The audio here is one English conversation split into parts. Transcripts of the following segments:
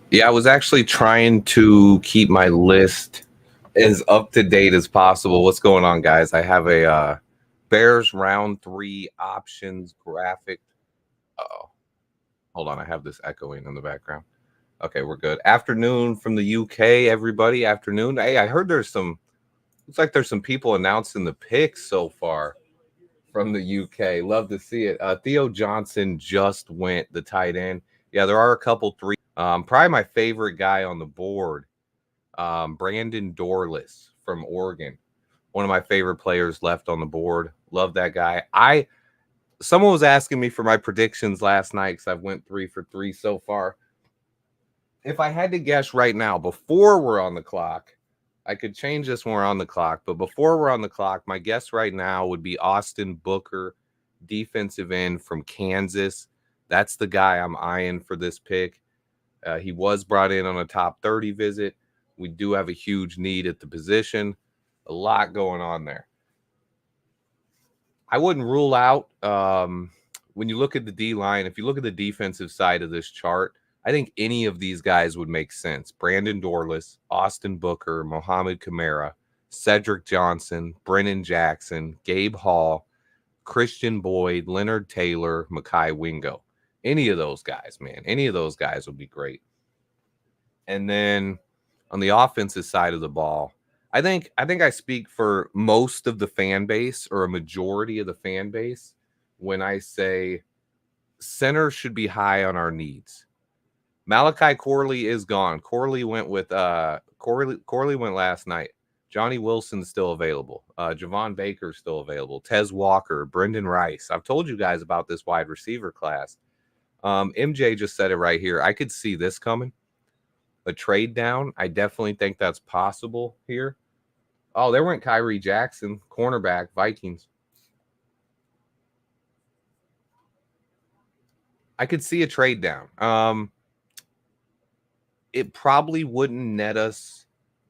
Yeah, I was actually trying to keep my list as up to date as possible. What's going on, guys? I have a Bears round 3 options graphic. Oh, hold on. I have this echoing in the background. Okay, we're good. Afternoon from the UK, everybody. Afternoon. Hey, I heard looks like there's some people announcing the picks so far from the UK. Love to see it. Theo Johnson just went the tight end. Yeah, there are a couple three. Probably my favorite guy on the board, Brandon Dorless from Oregon. One of my favorite players left on the board. Love that guy. Someone was asking me for my predictions last night because I've went 3 for 3 so far. If I had to guess right now, before we're on the clock, I could change this when we're on the clock, but before we're on the clock, my guess right now would be Austin Booker, defensive end from Kansas. That's the guy I'm eyeing for this pick. He was brought in on a top 30 visit. We do have a huge need at the position. A lot going on there. I wouldn't rule out when you look at the D-line, if you look at the defensive side of this chart, I think any of these guys would make sense. Brandon Dorless, Austin Booker, Mohamed Kamara, Cedric Johnson, Brennan Jackson, Gabe Hall, Christian Boyd, Leonard Taylor, Mekhi Wingo. Any of those guys, man. Any of those guys would be great. And then on the offensive side of the ball, I think I speak for most of the fan base or a majority of the fan base when I say center should be high on our needs. Malachi Corley is gone. Corley went last night. Johnny Wilson's still available. Javon Baker's still available. Tez Walker, Brendan Rice. I've told you guys about this wide receiver class. MJ just said it right here. I could see this coming. A trade down. I definitely think that's possible here. Oh, there went Kyrie Jackson, cornerback, Vikings. I could see a trade down. It probably wouldn't net us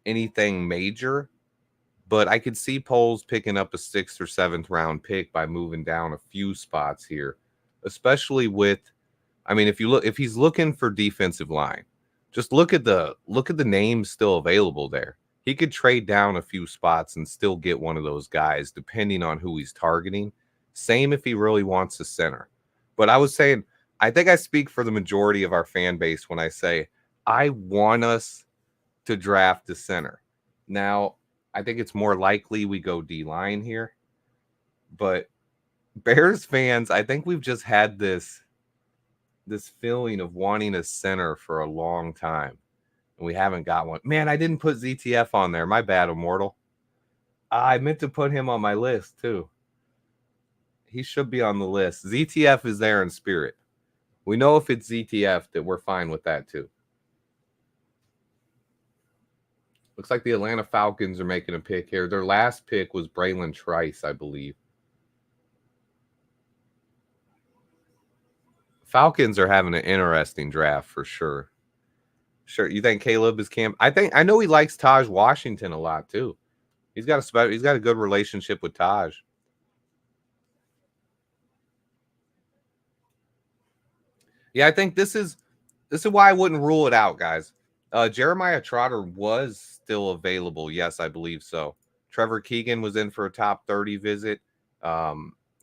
anything major, but I could see Poles picking up a 6th or 7th round pick by moving down a few spots here, especially with, I mean, if he's looking for defensive line, just look at the names still available there. He could trade down a few spots and still get one of those guys, depending on who he's targeting. Same if he really wants a center. But I was saying, I think I speak for the majority of our fan base when I say I want us to draft a center. Now, I think it's more likely we go D-line here. But Bears fans, I think we've just had this feeling of wanting a center for a long time. And we haven't got one. Man, I didn't put ZTF on there. My bad, Immortal. I meant to put him on my list, too. He should be on the list. ZTF is there in spirit. We know if it's ZTF that we're fine with that, too. Looks like the Atlanta Falcons are making a pick here. Their last pick was Braylon Trice, I believe. Falcons are having an interesting draft for sure. Sure, you think Caleb is camp? I know he likes Taj Washington a lot too. He's got a good relationship with Taj. Yeah, I think this is why I wouldn't rule it out, guys. Jeremiah Trotter was still available. Yes, I believe so. Trevor Keegan was in for a top 30 visit.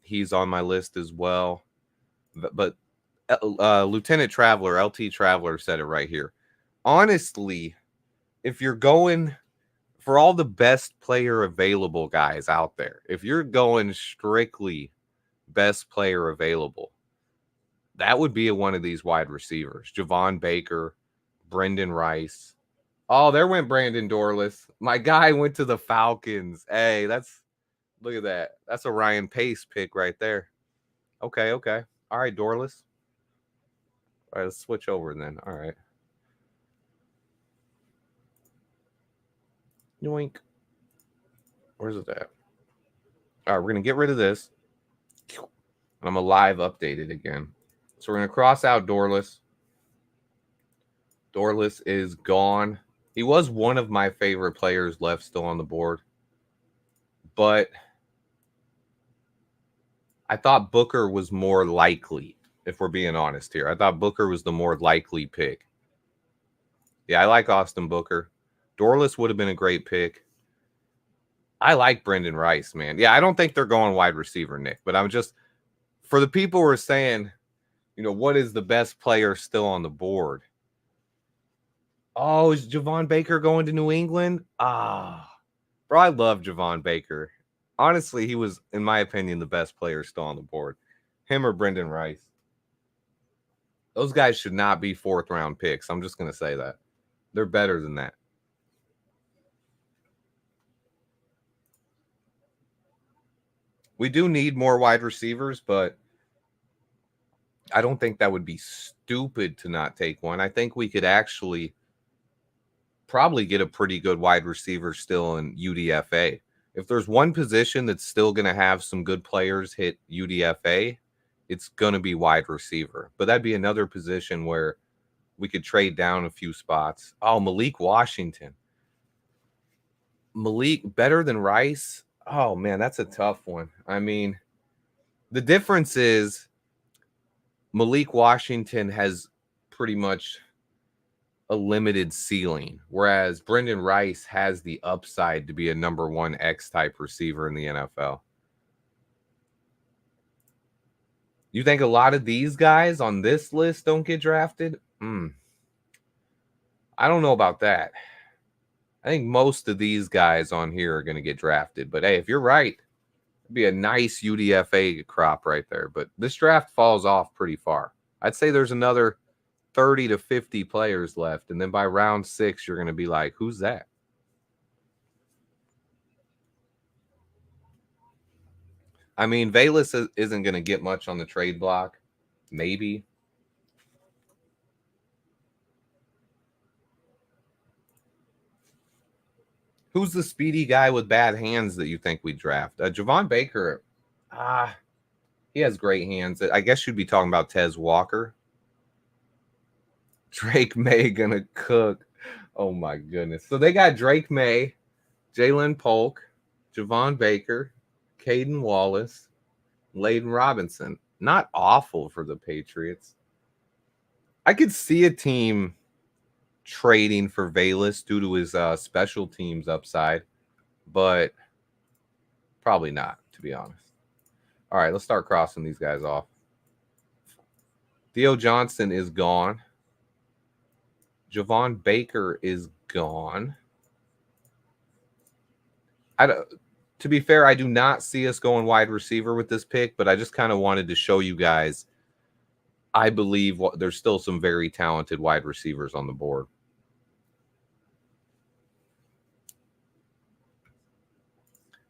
He's on my list as well. But Lieutenant Traveler, LT Traveler said it right here. Honestly, if you're going for all the best player available guys out there, if you're going strictly best player available, that would be one of these wide receivers. Javon Baker, Brendan Rice. Oh, there went Brandon Dorless. My guy went to the Falcons. Hey, look at that. That's a Ryan Pace pick right there. Okay. All right, Dorless. All right, let's switch over then. All right. Yoink. Where's it at? All right, we're going to get rid of this. And I'm going to live update it again. So we're going to cross out Dorless. Dorless is gone. He was one of my favorite players left still on the board. But I thought Booker was more likely, if we're being honest here. I thought Booker was the more likely pick. Yeah, I like Austin Booker. Dorless would have been a great pick. I like Brendan Rice, man. Yeah, I don't think they're going wide receiver, Nick. But I'm just, for the people who are saying, you know, what is the best player still on the board? Oh, is Javon Baker going to New England? Bro, I love Javon Baker. Honestly, he was, in my opinion, the best player still on the board. Him or Brendan Rice. Those guys should not be fourth-round picks. I'm just going to say that. They're better than that. We do need more wide receivers, but I don't think that would be stupid to not take one. I think we could actually probably get a pretty good wide receiver still in UDFA. If there's one position that's still going to have some good players hit UDFA, it's going to be wide receiver. But that'd be another position where we could trade down a few spots. Oh, Malik Washington. Malik better than Rice? Oh, man, that's a tough one. I mean, the difference is Malik Washington has pretty much a limited ceiling, whereas Brendan Rice has the upside to be a number 1 X-type receiver in the NFL. You think a lot of these guys on this list don't get drafted? I don't know about that. I think most of these guys on here are going to get drafted. But, hey, if you're right, it'd be a nice UDFA crop right there. But this draft falls off pretty far. I'd say there's another 30 to 50 players left. And then by round 6, you're going to be like, who's that? I mean, Velus isn't going to get much on the trade block. Maybe. Who's the speedy guy with bad hands that you think we draft? Javon Baker. He has great hands. I guess you'd be talking about Tez Walker. Drake May gonna cook. Oh my goodness. So they got Drake May, Jalen Polk, Javon Baker, Caden Wallace, Layden Robinson. Not awful for the Patriots. I could see a team trading for Velus due to his special teams upside, but probably not, to be honest. All right, let's start crossing these guys off. Theo Johnson is gone. Javon Baker is gone. To be fair, I do not see us going wide receiver with this pick, but I just kind of wanted to show you guys I believe there's still some very talented wide receivers on the board.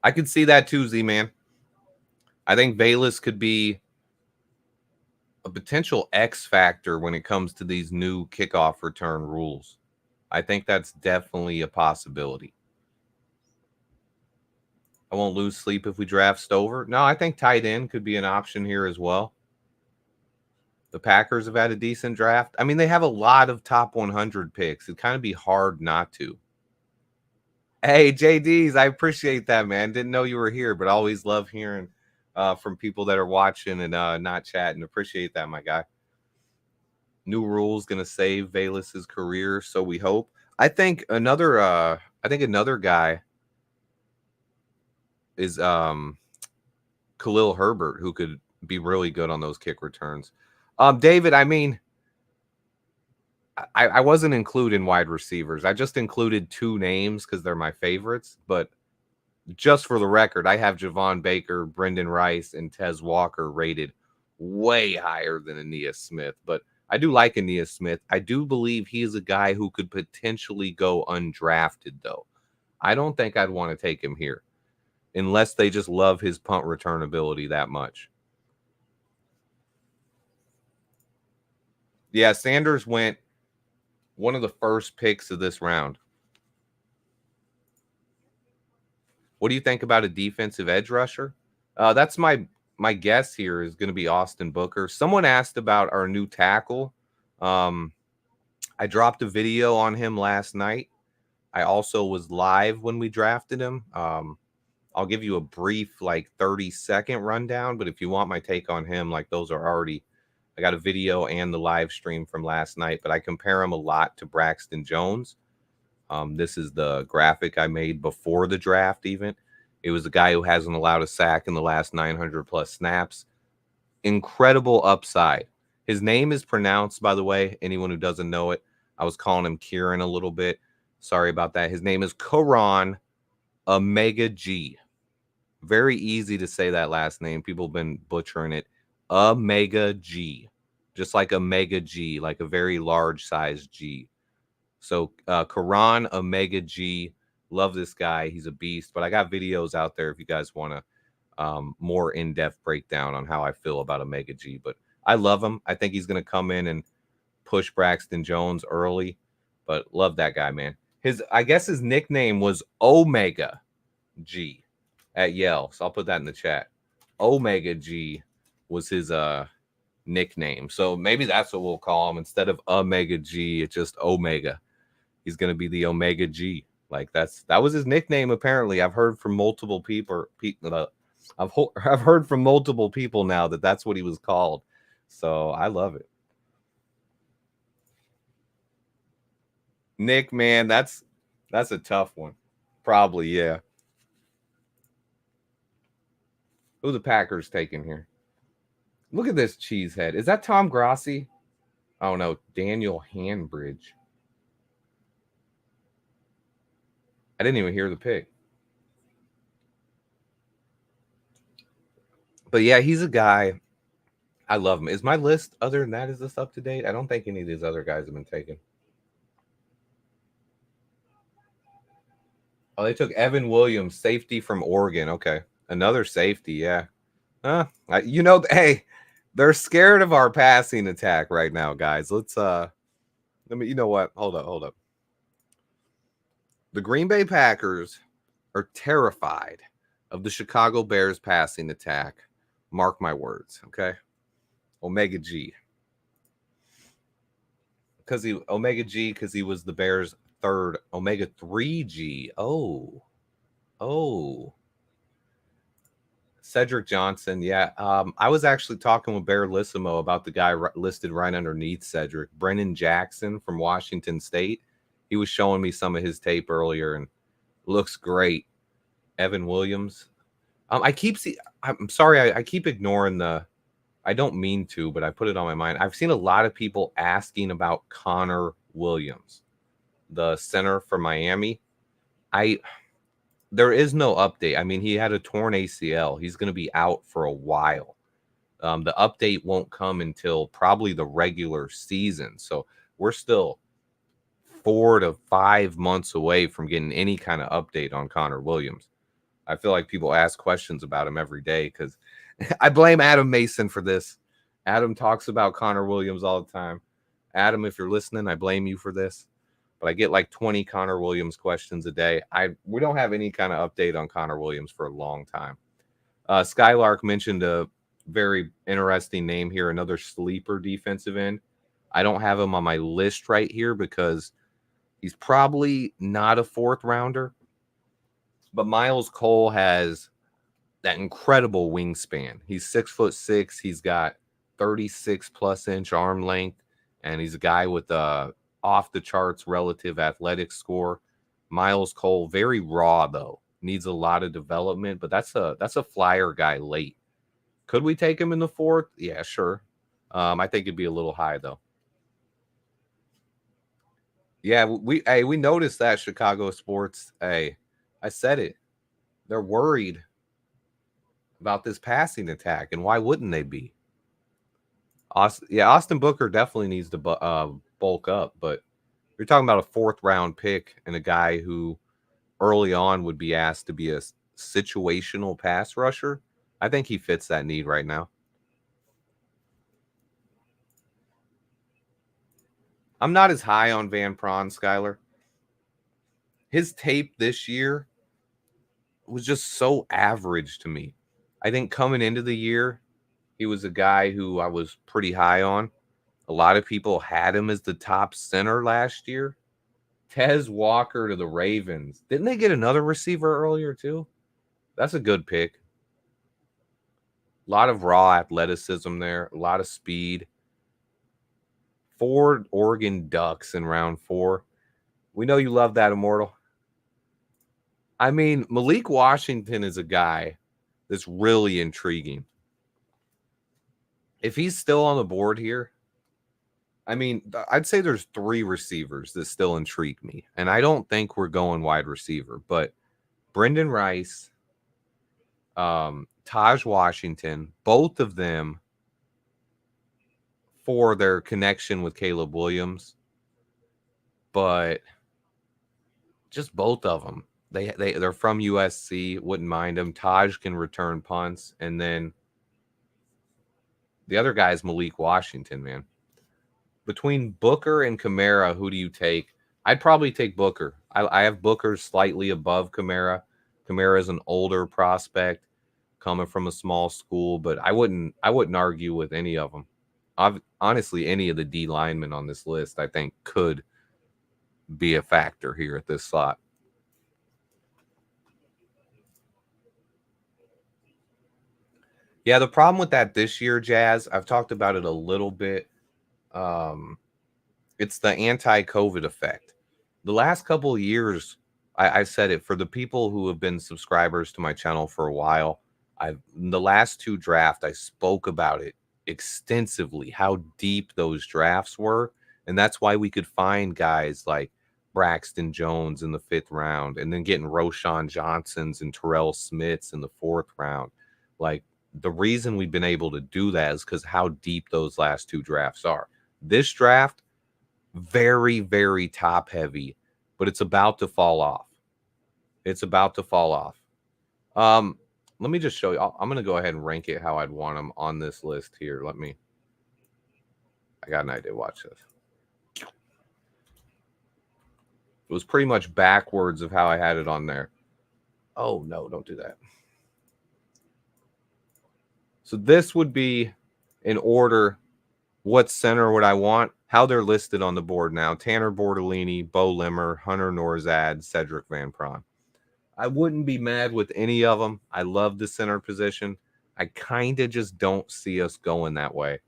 I could see that too, Z-Man. I think Velus could be a potential X factor when it comes to these new kickoff return rules. I think that's definitely a possibility. I won't lose sleep if we draft Stover. No, I think tight end could be an option here as well. The Packers have had a decent draft. I mean, they have a lot of top 100 picks. It'd kind of be hard not to. Hey, JDs, I appreciate that, man. Didn't know you were here, but always love hearing from people that are watching and not chatting. Appreciate that, my guy. New rules going to save Velas's career, so we hope. I think another guy is Khalil Herbert, who could be really good on those kick returns. David, I mean, I wasn't including wide receivers. I just included 2 names because they're my favorites. But just for the record, I have Javon Baker, Brendan Rice, and Tez Walker rated way higher than Aeneas Smith. But I do like Aeneas Smith. I do believe he is a guy who could potentially go undrafted, though. I don't think I'd want to take him here unless they just love his punt return ability that much. Yeah, Sanders went one of the first picks of this round. What do you think about a defensive edge rusher? That's my guess here is going to be Austin Booker. Someone asked about our new tackle. Um, I dropped a video on him last night. I also was live when we drafted him. I'll give you a brief, like 30-second rundown, but if you want my take on him, like those are already, I got a video and the live stream from last night, but I compare him a lot to Braxton Jones. This is the graphic I made before the draft, even. It was a guy who hasn't allowed a sack in the last 900 plus snaps. Incredible upside. His name is pronounced, by the way, anyone who doesn't know it. I was calling him Kieran a little bit. Sorry about that. His name is Karan Omega G. Very easy to say that last name. People have been butchering it. Omega G. Just like Omega G, like a very large size G. So Karan Omega G. Love this guy. He's a beast. But I got videos out there if you guys want to more in-depth breakdown on how I feel about Omega G. But I love him. I think he's going to come in and push Braxton Jones early. But love that guy, man. I guess his nickname was Omega G at Yale. So I'll put that in the chat. Omega G was his nickname. So maybe that's what we'll call him. Instead of Omega G, it's just Omega. He's going to be the Omega G. Like that was his nickname apparently. I've heard from multiple people I've heard from multiple people now that that's what he was called. So I love it. Nick, man, that's a tough one. Probably, yeah. Who the Packers taking here? Look at this cheesehead. Is that Tom Grassi? Oh no, Daniel Hanbridge. I didn't even hear the pick. But yeah, he's a guy. I love him. Is my list other than that, is this up to date? I don't think any of these other guys have been taken. Oh, they took Evan Williams, safety from Oregon. Okay. Another safety, yeah. Hey, they're scared of our passing attack right now, guys. Let me, you know what? Hold up. The Green Bay Packers are terrified of the Chicago Bears passing attack. Mark my words, okay? Omega G. Because he was the Bears' third Omega 3G. Oh. Cedric Johnson, yeah. I was actually talking with Bear Lissimo about the guy listed right underneath Cedric, Brennan Jackson from Washington State. He was showing me some of his tape earlier and looks great. Evan Williams. I'm sorry, I keep ignoring I don't mean to, but I put it on my mind. I've seen a lot of people asking about Connor Williams, the center for Miami. There is no update. I mean, he had a torn ACL. He's going to be out for a while. The update won't come until probably the regular season. So we're still 4 to 5 months away from getting any kind of update on Connor Williams. I feel like people ask questions about him every day because I blame Adam Mason for this. Adam talks about Connor Williams all the time. Adam, if you're listening, I blame you for this. But I get like 20 Connor Williams questions a day. We don't have any kind of update on Connor Williams for a long time. Skylark mentioned a very interesting name here, another sleeper defensive end. I don't have him on my list right here because he's probably not a fourth rounder. But Miles Cole has that incredible wingspan. He's 6'6". He's got 36 plus inch arm length, and he's a guy with a off the charts relative athletic score. Miles Cole, very raw though, needs a lot of development, but that's a flyer guy late. Could we take him in the fourth? Yeah, sure. I think it'd be a little high though. Yeah, we noticed that Chicago sports. Hey, I said it. They're worried about this passing attack, and why wouldn't they be? Austin Booker definitely needs to bulk up, but you're talking about a fourth round pick and a guy who early on would be asked to be a situational pass rusher. I think he fits that need right now. I'm not as high on Van Pran, Skyler. His tape this year was just so average to me. I think coming into the year, he was a guy who I was pretty high on. A lot of people had him as the top center last year. Tez Walker to the Ravens. Didn't they get another receiver earlier too? That's a good pick. A lot of raw athleticism there, a lot of speed. 4 Oregon Ducks in round 4. We know you love that, Immortal. I mean, Malik Washington is a guy that's really intriguing. If he's still on the board here, I mean, I'd say there's 3 receivers that still intrigue me. And I don't think we're going wide receiver, but Brendan Rice, Taj Washington, both of them for their connection with Caleb Williams, but just both of them. They're from USC, wouldn't mind them. Taj can return punts, and then the other guy is Malik Washington, man. Between Booker and Kamara, who do you take? I'd probably take Booker. I have Booker slightly above Kamara. Kamara is an older prospect coming from a small school, but I wouldn't argue with any of them. Honestly, any of the D linemen on this list, I think, could be a factor here at this slot. Yeah, the problem with that this year, Jazz, I've talked about it a little bit. It's the anti-COVID effect. The last couple of years, I said it, for the people who have been subscribers to my channel for a while, the last 2 drafts, I spoke about it extensively, how deep those drafts were. And that's why we could find guys like Braxton Jones in the 5th round, and then getting Roshan Johnsons and Terrell Smiths in the 4th round. Like, the reason we've been able to do that is because how deep those last 2 drafts are. This draft, very, very top heavy, but it's about to fall off. It's about to fall off. Let me just show you. I'm going to go ahead and rank it how I'd want them on this list here. I got an idea. Watch this. It was pretty much backwards of how I had it on there. Oh, no, don't do that. So this would be in order. What center would I want? How they're listed on the board now. Tanner Bortolini, Bo Limmer, Hunter Norzad, Cedric Van Pran. I wouldn't be mad with any of them. I love the center position. I kind of just don't see us going that way.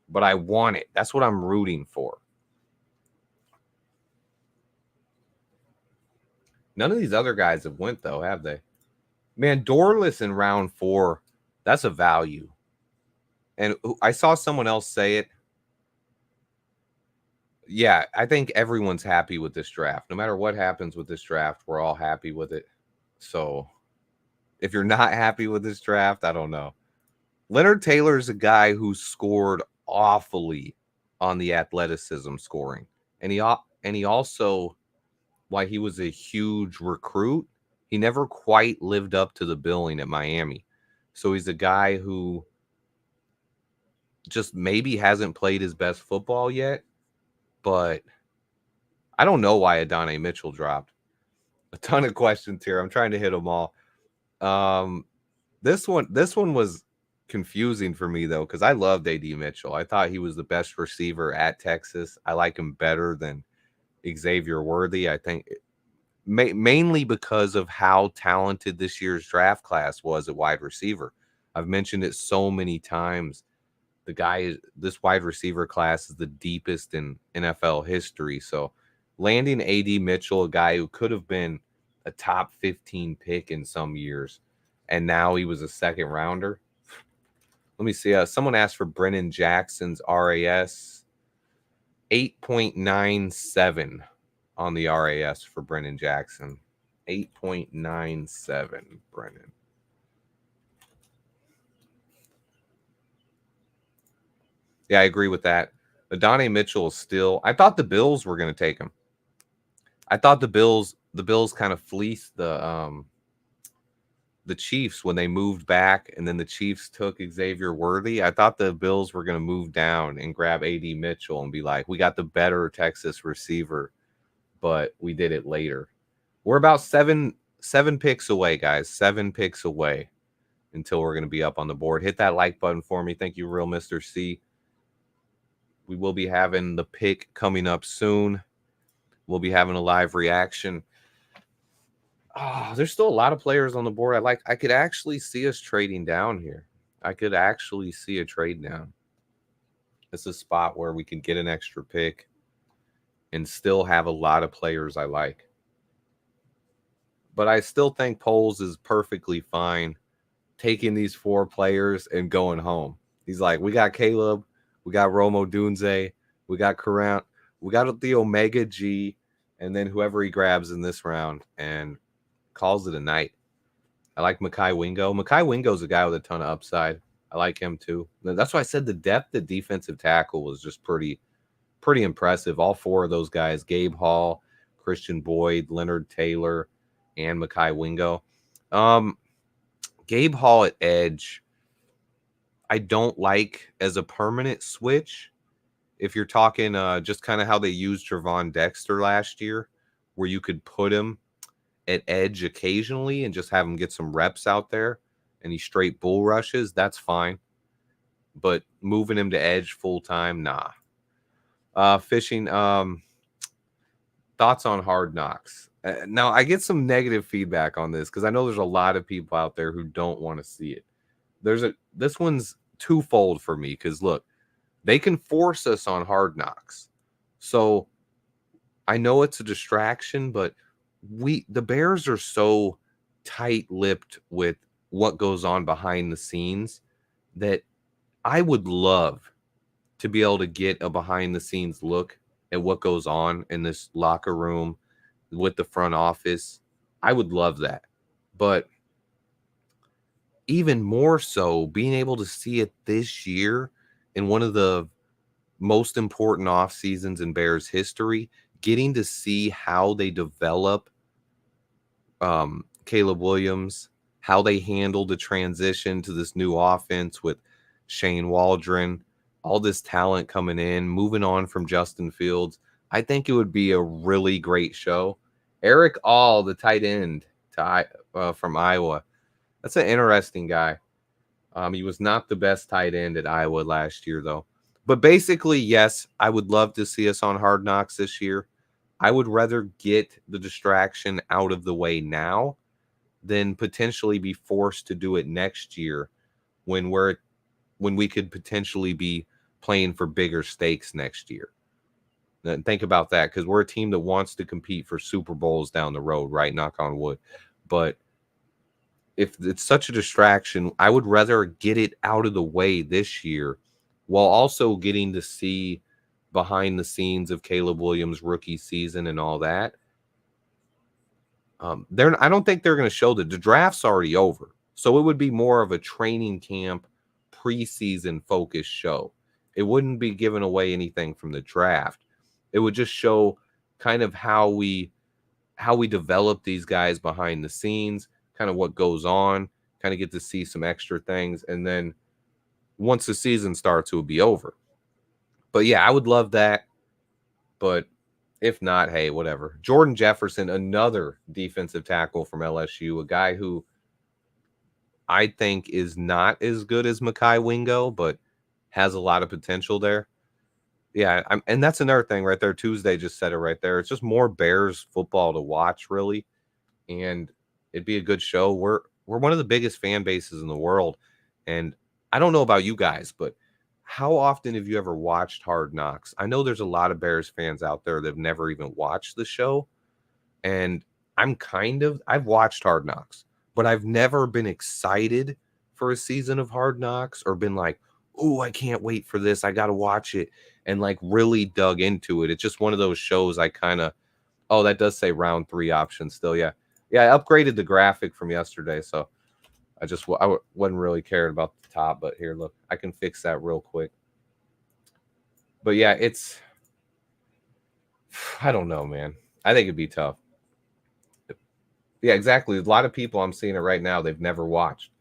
But I want it. That's what I'm rooting for. None of these other guys have went, though, have they? Man, Dorless in round 4, that's a value. And I saw someone else say it. Yeah, I think everyone's happy with this draft. No matter what happens with this draft, we're all happy with it. So if you're not happy with this draft, I don't know. Leonard Taylor is a guy who scored awfully on the athleticism scoring. And he also, while he was a huge recruit, he never quite lived up to the billing at Miami. So he's a guy who just maybe hasn't played his best football yet. But I don't know why Adonai Mitchell dropped. A ton of questions here. I'm trying to hit them all. This one was confusing for me, though, because I loved AD Mitchell. I thought he was the best receiver at Texas. I like him better than Xavier Worthy. I think mainly because of how talented this year's draft class was at wide receiver. I've mentioned it so many times. This wide receiver class is the deepest in NFL history. So landing AD Mitchell, a guy who could have been a top 15 pick in some years, and now he was a 2nd rounder. Let me see. Someone asked for Brennan Jackson's RAS. 8.97 on the RAS for Brennan Jackson. 8.97, Brennan. Yeah, I agree with that. Adonai Mitchell is still. I thought the Bills were going to take him. I thought the Bills kind of fleeced the the Chiefs when they moved back and then the Chiefs took Xavier Worthy. I thought the Bills were going to move down and grab A.D. Mitchell and be like, we got the better Texas receiver, but we did it later. We're about seven picks away, guys. 7 picks away until we're going to be up on the board. Hit that like button for me. Thank you, Real Mr. C. We will be having the pick coming up soon. We'll be having a live reaction. Oh, there's still a lot of players on the board. I could actually see us trading down here. I could actually see a trade down. It's a spot where we could get an extra pick and still have a lot of players I like. But I still think Poles is perfectly fine taking these 4 players and going home. He's like, we got Caleb, we got Romo Dunze, we got Courant, we got the Omega G, and then whoever he grabs in this round, and calls it a night. I like Mekhi Wingo. Mekhi Wingo's a guy with a ton of upside. I like him too. That's why I said the depth at defensive tackle was just pretty impressive. All 4 of those guys, Gabe Hall, Christian Boyd, Leonard Taylor, and Mekhi Wingo. Gabe Hall at edge, I don't like as a permanent switch. If you're talking just kind of how they used Trevon Dexter last year, where you could put him at edge occasionally and just have him get some reps out there and he straight bull rushes, that's fine. But moving him to edge full time, nah. Fishing, thoughts on Hard Knocks. Now, I get some negative feedback on this because I know there's a lot of people out there who don't want to see it. This one's twofold for me because, look, they can force us on Hard Knocks. So I know it's a distraction, but the Bears are so tight-lipped with what goes on behind the scenes that I would love to be able to get a behind-the-scenes look at what goes on in this locker room with the front office. I would love that. But even more so, being able to see it this year in one of the most important off seasons in Bears history, getting to see how they develop Caleb Williams, how they handle the transition to this new offense with Shane Waldron, all this talent coming in, moving on from Justin Fields. I think it would be a really great show. Eric All, the tight end from Iowa. That's an interesting guy. He was not the best tight end at Iowa last year, though. But basically, yes, I would love to see us on Hard Knocks this year. I would rather get the distraction out of the way now than potentially be forced to do it next year when we could potentially be playing for bigger stakes next year. And think about that, because we're a team that wants to compete for Super Bowls down the road, right? Knock on wood. But if it's such a distraction, I would rather get it out of the way this year while also getting to see behind the scenes of Caleb Williams' rookie season and all that. I don't think they're going to show that the draft's already over. So it would be more of a training camp preseason focused show. It wouldn't be giving away anything from the draft. It would just show kind of how we develop these guys behind the scenes, kind of what goes on, kind of get to see some extra things. And then once the season starts, it would be over. But yeah, I would love that. But if not, hey, whatever. Jordan Jefferson, another defensive tackle from LSU, a guy who I think is not as good as Mekhi Wingo, but has a lot of potential there. Yeah, and that's another thing right there. Tuesday just said it right there. It's just more Bears football to watch, really. And it'd be a good show. We're one of the biggest fan bases in the world. And I don't know about you guys, but how often have you ever watched Hard Knocks? I know there's a lot of Bears fans out there that have never even watched the show. And I've watched Hard Knocks, but I've never been excited for a season of Hard Knocks or been like, oh, I can't wait for this. I got to watch it, and like really dug into it. It's just one of those shows I kind of, oh, that does say round 3 option still. Yeah. Yeah. I upgraded the graphic from yesterday. So I wasn't really caring about the top, but here, look, I can fix that real quick. But yeah, I don't know, man. I think it'd be tough. Yeah, exactly. A lot of people, I'm seeing it right now, they've never watched.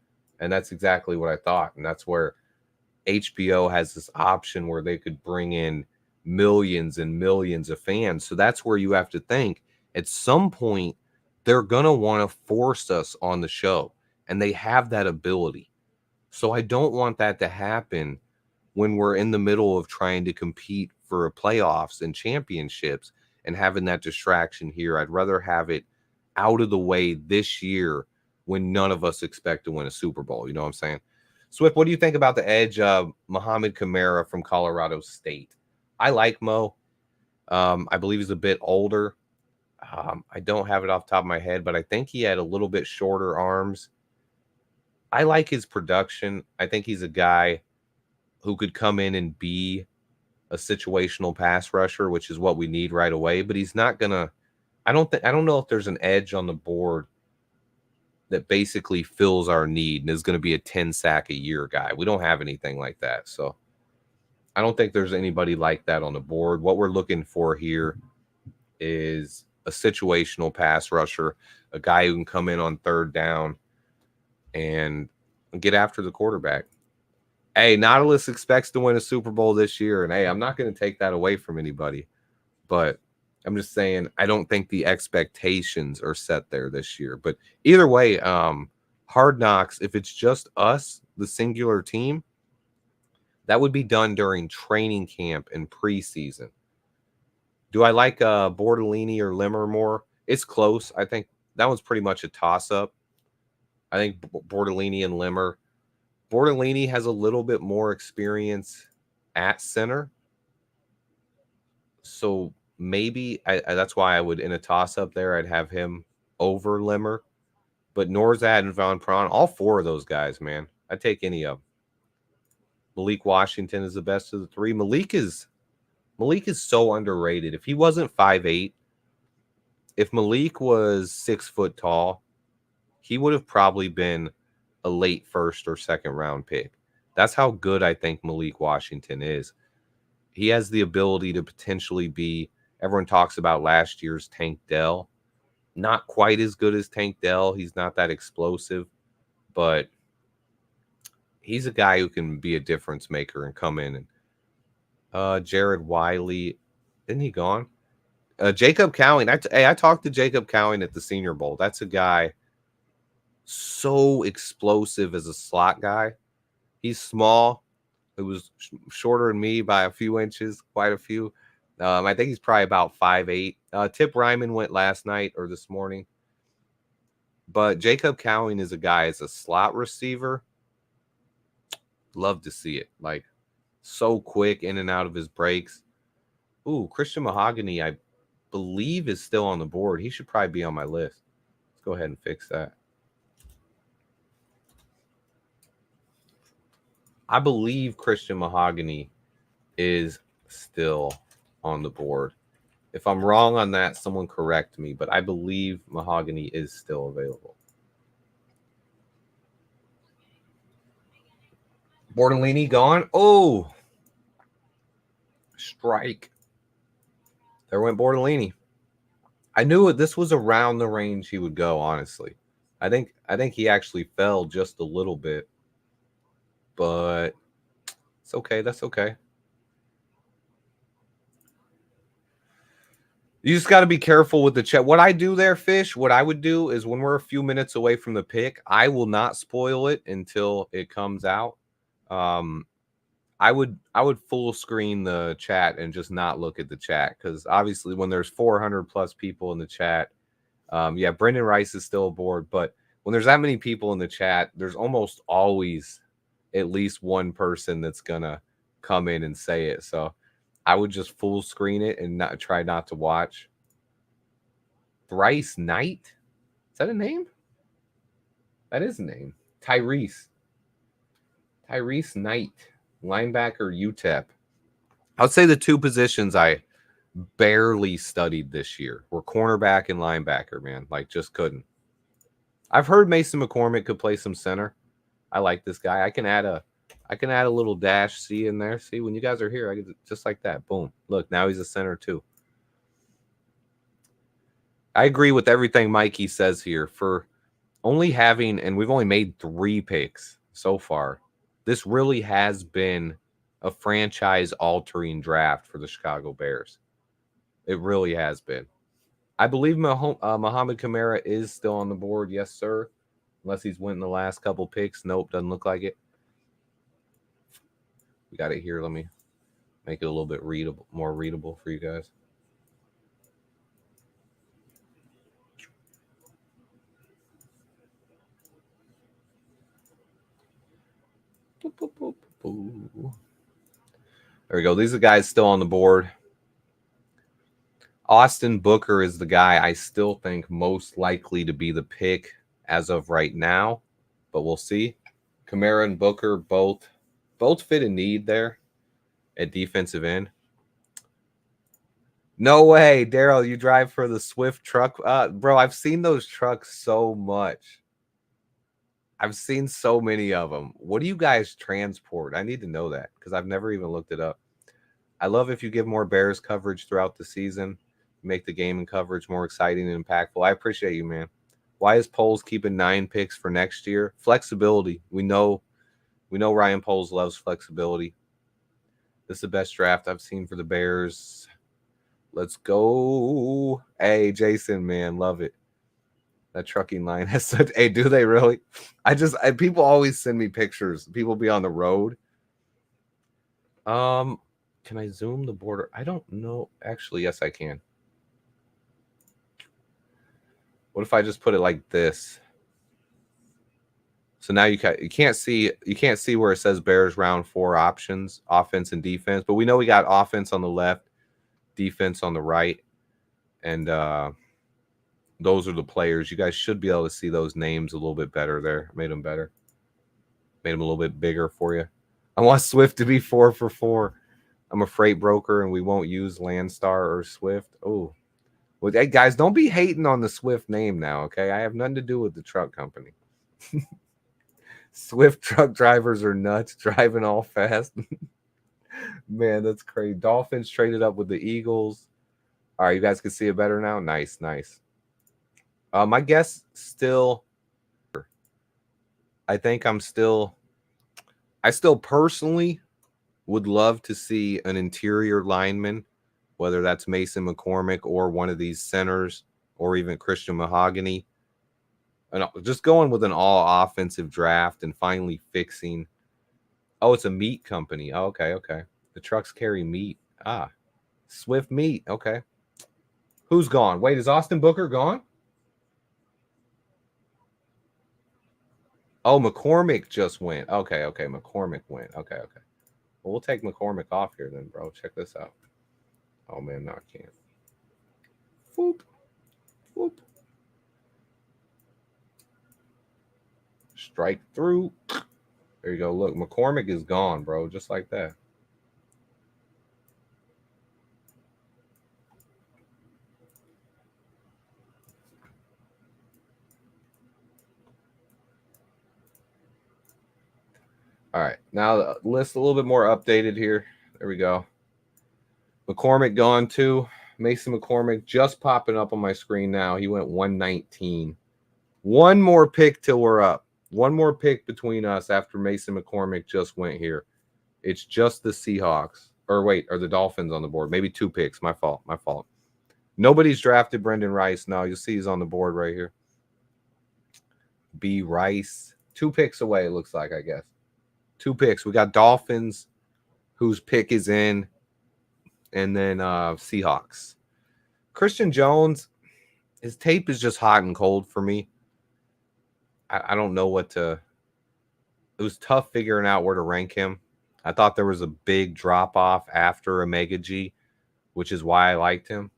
And that's exactly what I thought. And that's where HBO has this option where they could bring in millions and millions of fans. So that's where you have to think at some point they're going to want to force us on the show, and they have that ability. So I don't want that to happen when we're in the middle of trying to compete for playoffs and championships and having that distraction here. I'd rather have it out of the way this year when none of us expect to win a Super Bowl. You know what I'm saying? Swift, what do you think about the edge of Muhammad Kamara from Colorado State? I like Mo. I believe he's a bit older. I don't have it off the top of my head, but I think he had a little bit shorter arms. I like his production. I think he's a guy who could come in and be a situational pass rusher, which is what we need right away. But he's not gonna. I don't know if there's an edge on the board that basically fills our need and is going to be a 10 sack a year guy. We don't have anything like that. So I don't think there's anybody like that on the board. What we're looking for here is a situational pass rusher, a guy who can come in on third down and get after the quarterback. Hey, Nautilus expects to win a Super Bowl this year. And hey, I'm not going to take that away from anybody. But I'm just saying, I don't think the expectations are set there this year. But either way, Hard Knocks, if it's just us, the singular team, that would be done during training camp and preseason. Do I like Bortolini or Limmer more? It's close. I think that one's pretty much a toss-up. I think Bortolini and Limmer. Bortolini has a little bit more experience at center. So maybe that's why I would, in a toss-up there, I'd have him over Limmer. But Norzad and Von Prawn, all four of those guys, man. I'd take any of them. Malik Washington is the best of the three. Malik is so underrated. If he wasn't 5'8", if Malik was 6 foot tall, he would have probably been a late first or second round pick. That's how good I think Malik Washington is. He has the ability to potentially be, everyone talks about last year's Tank Dell. Not quite as good as Tank Dell. He's not that explosive, but he's a guy who can be a difference maker and come in. And Jared Wiley, isn't he gone? Jacob Cowing. I talked to Jacob Cowing at the Senior Bowl. That's a guy so explosive as a slot guy. He's small. It was shorter than me by a few inches, quite a few. I think he's probably about 5'8". Tip Ryman went last night or this morning. But Jacob Cowing is a guy as a slot receiver. Love to see it. Like, so quick in and out of his breaks. Ooh, Christian Mahogany, I believe, is still on the board. He should probably be on my list. Let's go ahead and fix that. I believe Christian Mahogany is still on the board. If I'm wrong on that, someone correct me, but I believe Mahogany is still available. Bortolini gone. Oh, strike. There went Bortolini. I knew this was around the range he would go, honestly. I think he actually fell just a little bit, but it's okay. That's okay. You just got to be careful with the chat. What I do there, Fish, what I would do is when we're a few minutes away from the pick, I will not spoil it until it comes out. I would full screen the chat and just not look at the chat, because obviously when there's 400 plus people in the chat, yeah, Brendan Rice is still aboard, but when there's that many people in the chat, there's almost always at least one person that's gonna come in and say it. So I would just full screen it and try not to watch. Bryce Knight? Is that a name? That is a name. Tyrese Knight, linebacker, UTEP. I'd say the two positions I barely studied this year were cornerback and linebacker, man. Like, just couldn't. I've heard Mason McCormick could play some center. I like this guy. I can add a little dash C in there. See, when you guys are here, I get just like that. Boom. Look, now he's a center too. I agree with everything Mikey says here. For only having, and we've only made 3 picks so far, this really has been a franchise-altering draft for the Chicago Bears. It really has been. I believe Mohamed Kamara is still on the board. Yes, sir. Unless he's went in the last couple picks. Nope, doesn't look like it. We got it here. Let me make it a little bit more readable for you guys. There we go. These are the guys still on the board. Austin Booker is the guy I still think most likely to be the pick as of right now, but we'll see. Kamara and Booker both fit a need there at defensive end. No way, Daryl, you drive for the Swift truck. Bro, I've seen those trucks so much. I've seen so many of them. What do you guys transport? I need to know that because I've never even looked it up. I love if you give more Bears coverage throughout the season, make the game and coverage more exciting and impactful. I appreciate you, man. Why is Poles keeping 9 picks for next year? Flexibility. We know Ryan Poles loves flexibility. This is the best draft I've seen for the Bears. Let's go. Hey, Jason, man, love it. That trucking line has such. Hey, do they really? People always send me pictures. People be on the road. Can I zoom the border? I don't know. Actually, yes, I can. What if I just put it like this? So now you can't see where it says Bears round 4 options, offense and defense. But we know we got offense on the left, defense on the right, and those are the players. You guys should be able to see those names a little bit better there. Made them better. Made them a little bit bigger for you. I want Swift to be 4 for 4. I'm a freight broker, and we won't use Landstar or Swift. Oh, well, hey, guys, don't be hating on the Swift name now, okay? I have nothing to do with the truck company. Swift truck drivers are nuts, driving all fast. Man, that's crazy. Dolphins traded up with the Eagles. All right, you guys can see it better now? Nice, nice. My guess still, I still personally would love to see an interior lineman, whether that's Mason McCormick or one of these centers or even Christian Mahogany. And just going with an all offensive draft and finally fixing. Oh, it's a meat company. Oh, okay. The trucks carry meat. Swift Meat. Okay. Who's gone? Wait, is Austin Booker gone? Oh, McCormick just went. Okay. McCormick went. Okay. Well, we'll take McCormick off here then, bro. Check this out. Oh, man, no, I can't. Whoop. Strike through. There you go. Look, McCormick is gone, bro. Just like that. All right. Now the list a little bit more updated here. There we go. McCormick gone too. Mason McCormick just popping up on my screen now. He went 119. One more pick till we're up. One more pick between us after Mason McCormick just went here. It's just the Seahawks. Or the Dolphins on the board. Maybe 2 picks. My fault. Nobody's drafted Brendan Rice. No, you'll see he's on the board right here. B. Rice. 2 picks away, it looks like, I guess. 2 picks. We got Dolphins, whose pick is in, and then Seahawks. Christian Jones, his tape is just hot and cold for me. I don't know what to. It was tough figuring out where to rank him. I thought there was a big drop off after Omega G, which is why I liked him.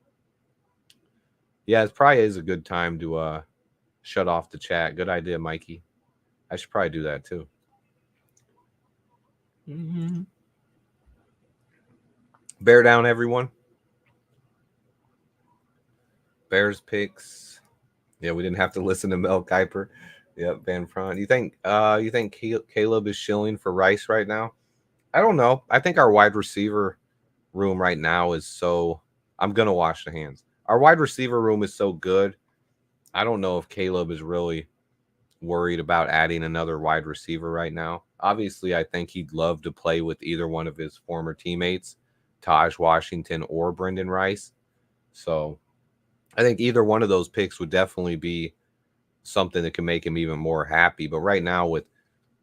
Yeah, it probably is a good time to shut off the chat. Good idea, Mikey. I should probably do that too. Bear down, everyone. Bears picks. Yeah, we didn't have to listen to Mel Kiper. Yep, Van Front. You think Caleb is shilling for Rice right now? I don't know. I think our wide receiver room right now is so. I'm gonna wash the hands. Our wide receiver room is so good I don't know if Caleb is really worried about adding another wide receiver right now. Obviously, I think he'd love to play with either one of his former teammates, Taj Washington or Brendan Rice. So I think either one of those picks would definitely be something that can make him even more happy. But right now, with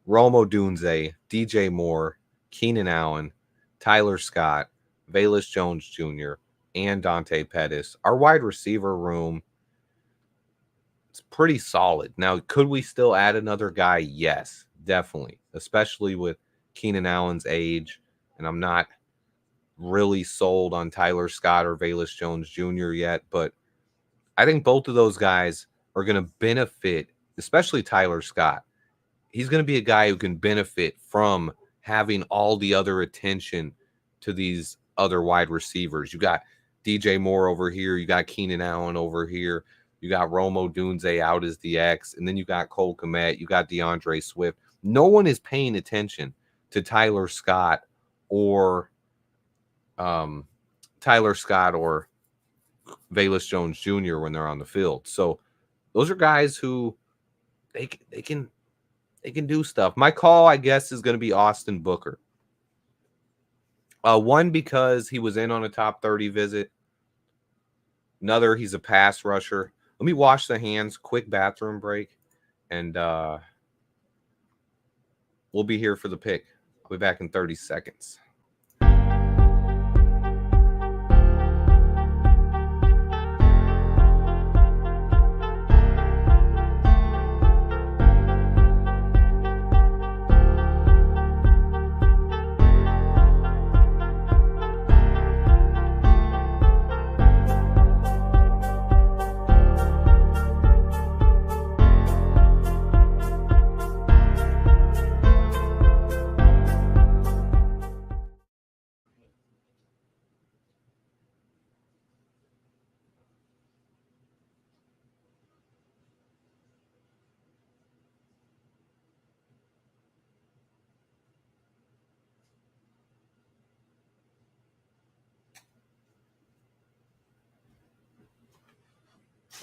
Rome Odunze, DJ Moore, Keenan Allen, Tyler Scott, Velus Jones Jr., and Dante Pettis, our wide receiver room is pretty solid. Now, could we still add another guy? Yes, definitely, especially with Keenan Allen's age. And I'm not really sold on Tyler Scott or Velus Jones Jr. yet, but I think both of those guys are going to benefit, especially Tyler Scott. He's going to be a guy who can benefit from having all the other attention to these other wide receivers. You got DJ Moore over here. You got Keenan Allen over here. You got Rome Odunze out as the X. And then you got Cole Kmet. You got DeAndre Swift. No one is paying attention to Tyler Scott or Velus Jones Jr. when they're on the field. So those are guys who they can do stuff. My call, I guess, is going to be Austin Booker. One, because he was in on a top 30 visit. Another, he's a pass rusher. Let me wash the hands, quick bathroom break, and we'll be here for the pick. I'll be back in 30 seconds.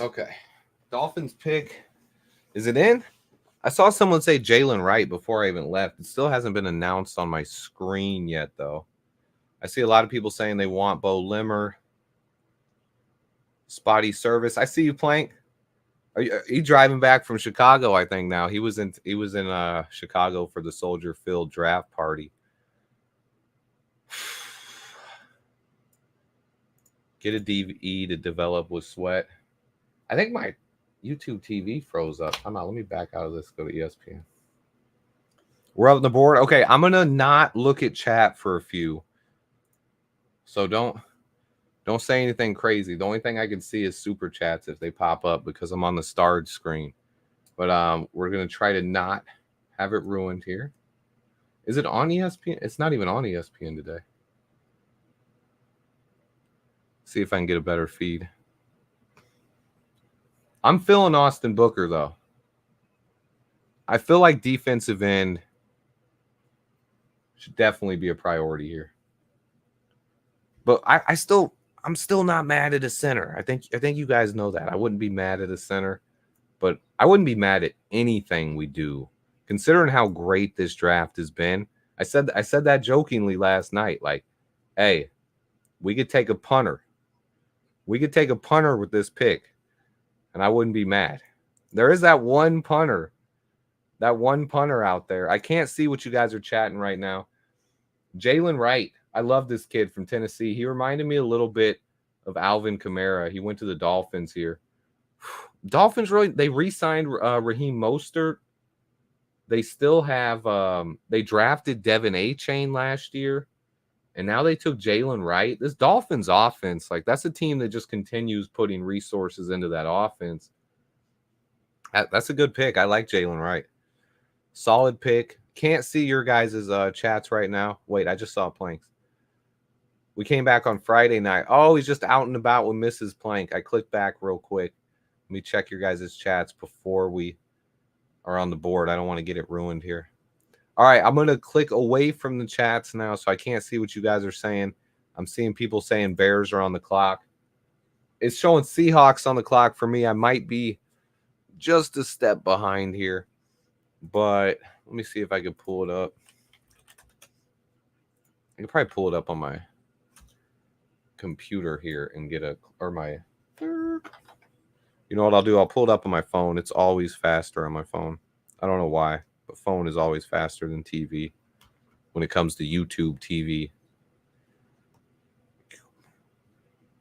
Okay. Dolphins pick. Is it in? I saw someone say Jalen Wright before I even left. It still hasn't been announced on my screen yet, though. I see a lot of people saying they want Bo Limmer. Spotty Service. I see you, Plank. Are you driving back from Chicago? I think now he was in Chicago for the Soldier Field draft party. Get a DVE to develop with Sweat. I think my YouTube TV froze up. Let me back out of this. Go to ESPN. We're up on the board. Okay, I'm gonna not look at chat for a few. So don't say anything crazy. The only thing I can see is super chats if they pop up because I'm on the starred screen. But we're gonna try to not have it ruined here. Is it on ESPN? It's not even on ESPN today. See if I can get a better feed. I'm feeling Austin Booker, though. I feel like defensive end should definitely be a priority here. But I'm still not mad at a center. I think you guys know that. I wouldn't be mad at a center, but I wouldn't be mad at anything we do, considering how great this draft has been. I said that jokingly last night. Like, hey, we could take a punter. We could take a punter with this pick, and I wouldn't be mad. There is that one punter out there. I can't see what you guys are chatting right now. Jalen Wright. I love this kid from Tennessee. He reminded me a little bit of Alvin Kamara. He went to the Dolphins here. Dolphins they re-signed Raheem Mostert. They still have they drafted Devin A-Chain last year, and now they took Jalen Wright. This Dolphins offense, like that's a team that just continues putting resources into that offense. That's a good pick. I like Jalen Wright. Solid pick. Can't see your guys' chats right now. Wait, I just saw Planks. We came back on Friday night. Oh, he's just out and about with Mrs. Plank. I clicked back real quick. Let me check your guys' chats before we are on the board. I don't want to get it ruined here. All right, I'm going to click away from the chats now so I can't see what you guys are saying. I'm seeing people saying Bears are on the clock. It's showing Seahawks on the clock for me. I might be just a step behind here. But let me see if I can pull it up. I can probably pull it up on my computer here and get my. You know what I'll do? I'll pull it up on my phone. It's always faster on my phone. I don't know why, but phone is always faster than TV when it comes to YouTube TV.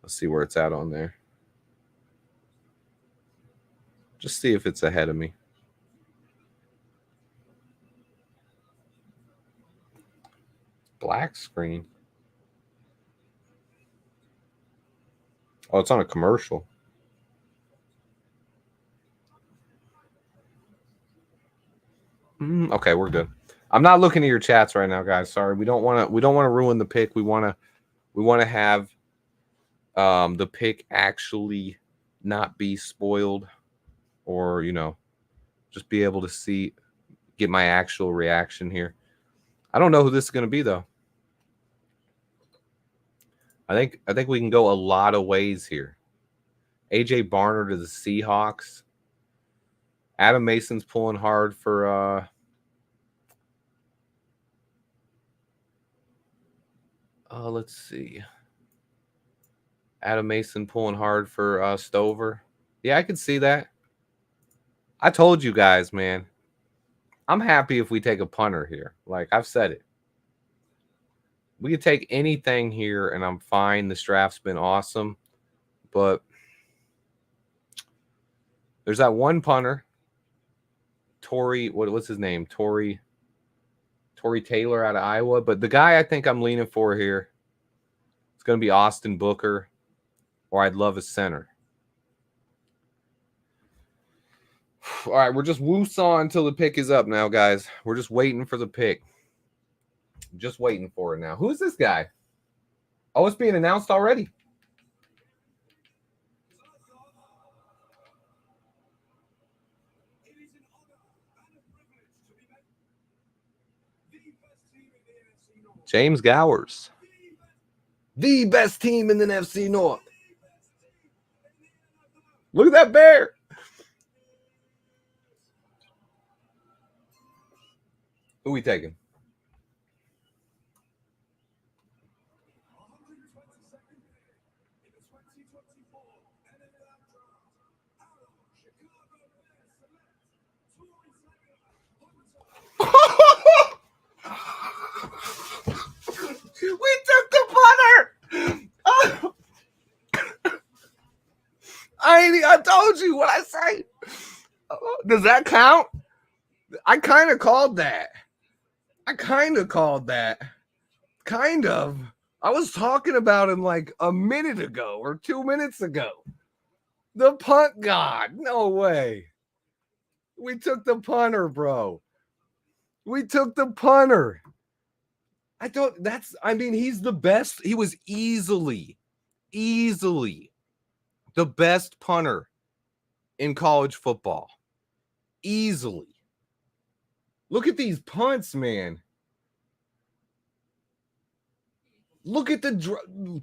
Let's see where it's at on there. Just see if it's ahead of me. Black screen. Oh, it's on a commercial. Okay, we're good. I'm not looking at your chats right now, guys. Sorry, we don't want to ruin the pick. We want to have the pick actually not be spoiled, or just be able to get my actual reaction here. I don't know who this is going to be though. I think we can go a lot of ways here. AJ Barner to the Seahawks. Adam Mason's pulling hard for let's see. Adam Mason pulling hard for Stover. Yeah, I can see that. I told you guys, man. I'm happy if we take a punter here. Like I've said it. We could take anything here, and I'm fine. This draft's been awesome. But there's that one punter. Tory, what's his name? Tory Taylor out of Iowa. But the guy I think I'm leaning for here, it's going to be Austin Booker, or I'd love a center. All right, we're just woos on until the pick is up now, guys. We're just waiting for the pick. Just waiting for it now. Who's this guy? Oh, it's being announced already. James Gowers. The best team in the NFC North. Look at that bear. Who we taking? We took the punter. I told you what I say. Does that count? I kind of called that. Kind of. I was talking about him like a minute ago or 2 minutes ago. The punt god. No way. We took the punter, bro. We took the punter. He's the best. He was easily the best punter in college football. Easily. Look at these punts, man. Look at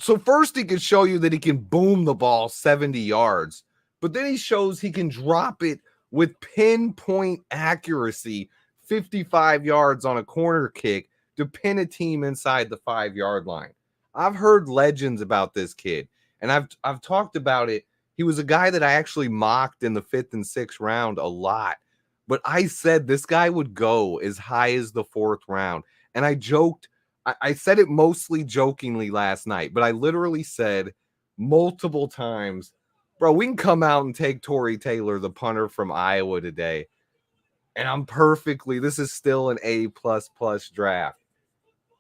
so first he can show you that he can boom the ball 70 yards, but then he shows he can drop it with pinpoint accuracy 55 yards on a corner kick to pin a team inside the 5-yard line. I've heard legends about this kid, and I've talked about it. He was a guy that I actually mocked in the 5th and 6th round a lot, but I said this guy would go as high as the 4th round, and I joked. I said it mostly jokingly last night, but I literally said multiple times, bro, we can come out and take Tory Taylor, the punter from Iowa today. And this is still an A++ draft.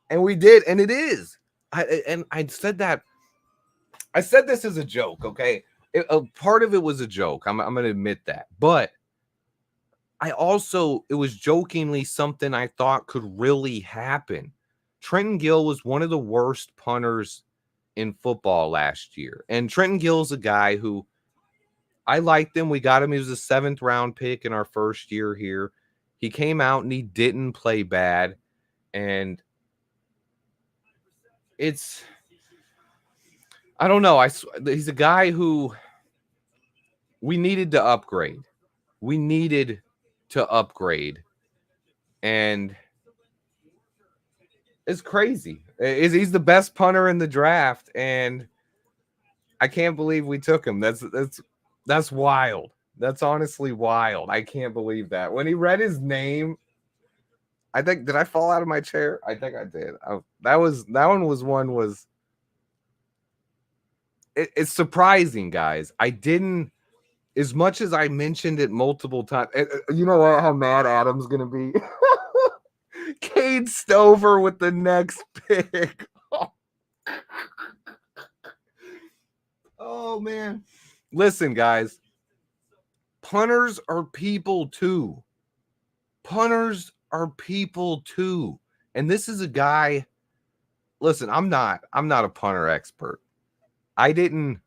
And we did, and it is. I said that. I said this as a joke, okay? Part of it was a joke. I'm going to admit that. But it was jokingly something I thought could really happen. Trenton Gill was one of the worst punters in football last year. And Trenton Gill's a guy who I liked him. We got him. He was a 7th round pick in our first year here. He came out and he didn't play bad. And I don't know. He's a guy who we needed to upgrade. We needed to upgrade, and it's crazy. He's the best punter in the draft, and I can't believe we took him. That's wild. That's honestly wild. I can't believe that. When he read his name, I think, did I fall out of my chair? I think I did. It's surprising, guys. I didn't, as much as I mentioned it multiple times. You know how mad Adam's gonna be. Cade Stover with the next pick. Oh man. Listen, guys. Punters are people too. Punters are people too. And this is a guy. Listen, I'm not a punter expert. I didn't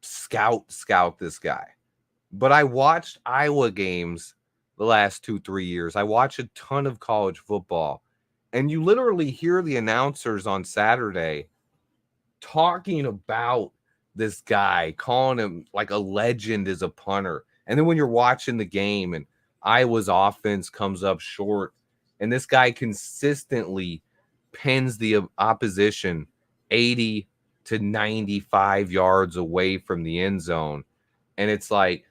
scout this guy. But I watched Iowa games the last 2-3 years. I watch a ton of college football. And you literally hear the announcers on Saturday talking about this guy, calling him like a legend as a punter. And then when you're watching the game and Iowa's offense comes up short, and this guy consistently pins the opposition 80 to 95 yards away from the end zone. And it's like,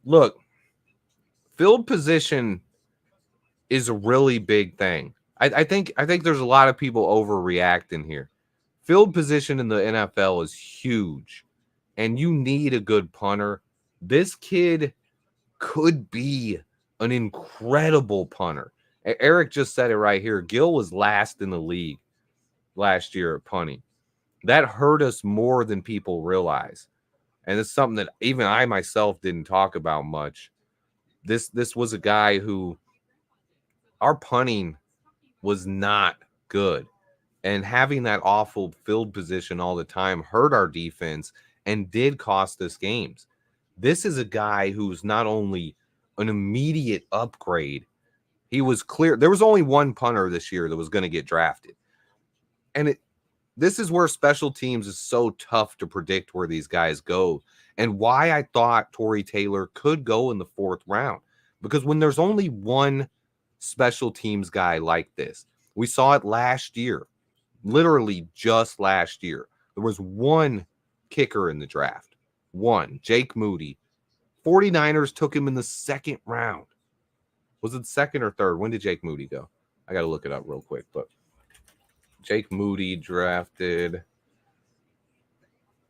look, field position is a really big thing. I think there's a lot of people overreacting here. Field position in the NFL is huge, and you need a good punter. This kid could be an incredible punter. Eric just said it right here. Gill was last in the league last year at punting. That hurt us more than people realize. And it's something that even I myself didn't talk about much. This was a guy who, our punting was not good. And having that awful field position all the time hurt our defense and did cost us games. This is a guy who's not only an immediate upgrade, he was clear. There was only one punter this year that was going to get drafted. And this is where special teams is so tough to predict where these guys go, and why I thought Tory Taylor could go in the 4th round. Because when there's only one special teams guy like this, we saw it last year, literally just last year. There was one kicker in the draft, one, Jake Moody. 49ers took him in the 2nd round. Was it 2nd or 3rd? When did Jake Moody go? I got to look it up real quick, but Jake Moody drafted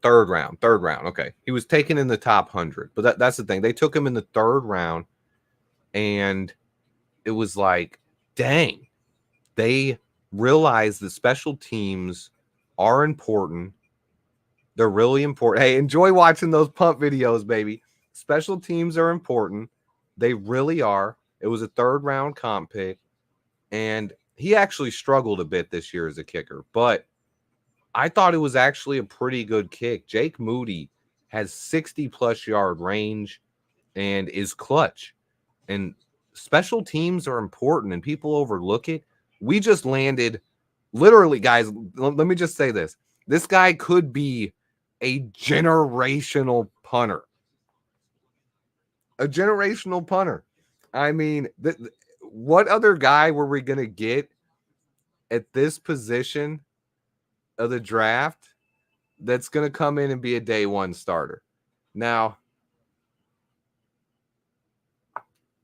3rd round. Okay. He was taken in the top 100. But that's the thing. They took him in the 3rd round, and it was like, dang. They realized that special teams are important. They're really important. Hey, enjoy watching those punt videos, baby. Special teams are important. They really are. It was a 3rd round comp pick, and he actually struggled a bit this year as a kicker, but I thought it was actually a pretty good kick. Jake Moody has 60-plus yard range and is clutch. And special teams are important, and people overlook it. We just landed, literally, guys, let me just say this. This guy could be a generational punter. A generational punter. I mean, what other guy were we going to get at this position of the draft that's going to come in and be a day one starter? Now,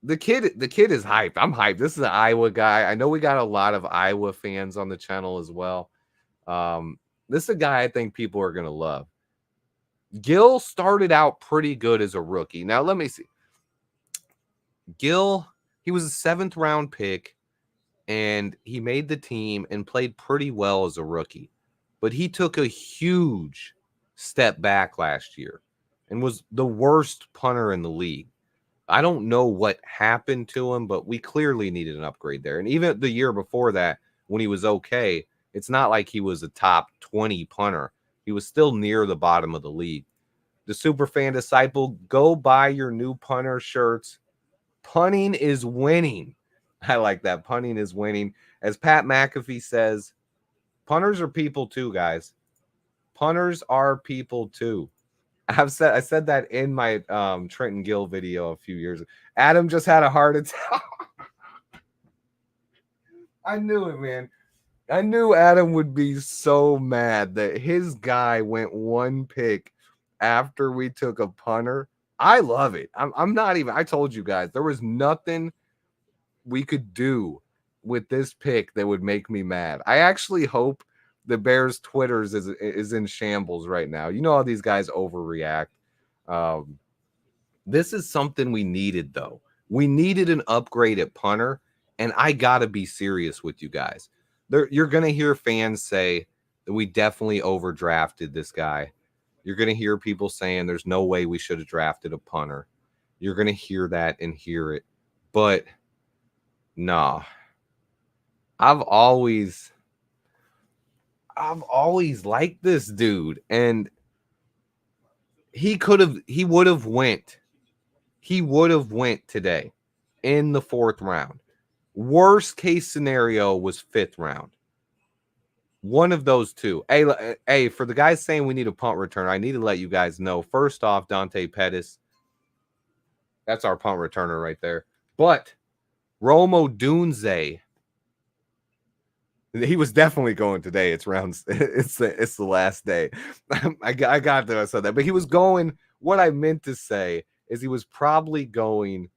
the kid is hyped. I'm hyped. This is an Iowa guy. I know we got a lot of Iowa fans on the channel as well. This is a guy I think people are going to love. Gill started out pretty good as a rookie. Now, let me see. Gill, he was a 7th round pick, and he made the team and played pretty well as a rookie. But he took a huge step back last year and was the worst punter in the league. I don't know what happened to him, but we clearly needed an upgrade there. And even the year before that, when he was okay, it's not like he was a top 20 punter. He was still near the bottom of the league. The Superfan Disciple, go buy your new punter shirts. Punting is winning. I like that. Punting is winning. As Pat McAfee says, punters are people too, guys. Punters are people too. I said that in my Trenton Gill video a few years ago. Adam just had a heart attack. I knew it, man. I knew Adam would be so mad that his guy went one pick after we took a punter. I love it. I'm not even, I told you guys, there was nothing we could do with this pick that would make me mad. I actually hope the Bears Twitters is in shambles right now. You know how these guys overreact. Um, this is something we needed, though. We needed an upgrade at punter, and I gotta be serious with you guys. You're gonna hear fans say that we definitely overdrafted this guy. You're gonna hear people saying there's no way we should have drafted a punter. You're gonna hear that and hear it, but nah. I've always liked this dude, and he would have went today in the 4th round. Worst case scenario was 5th round. One of those two. Hey, for the guys saying we need a punt return, I need to let you guys know. First off, Dante Pettis, that's our punt returner right there. But Rome Odunze, he was definitely going today. It's the last day. I got that I said that, but he was going. What I meant to say is he was probably going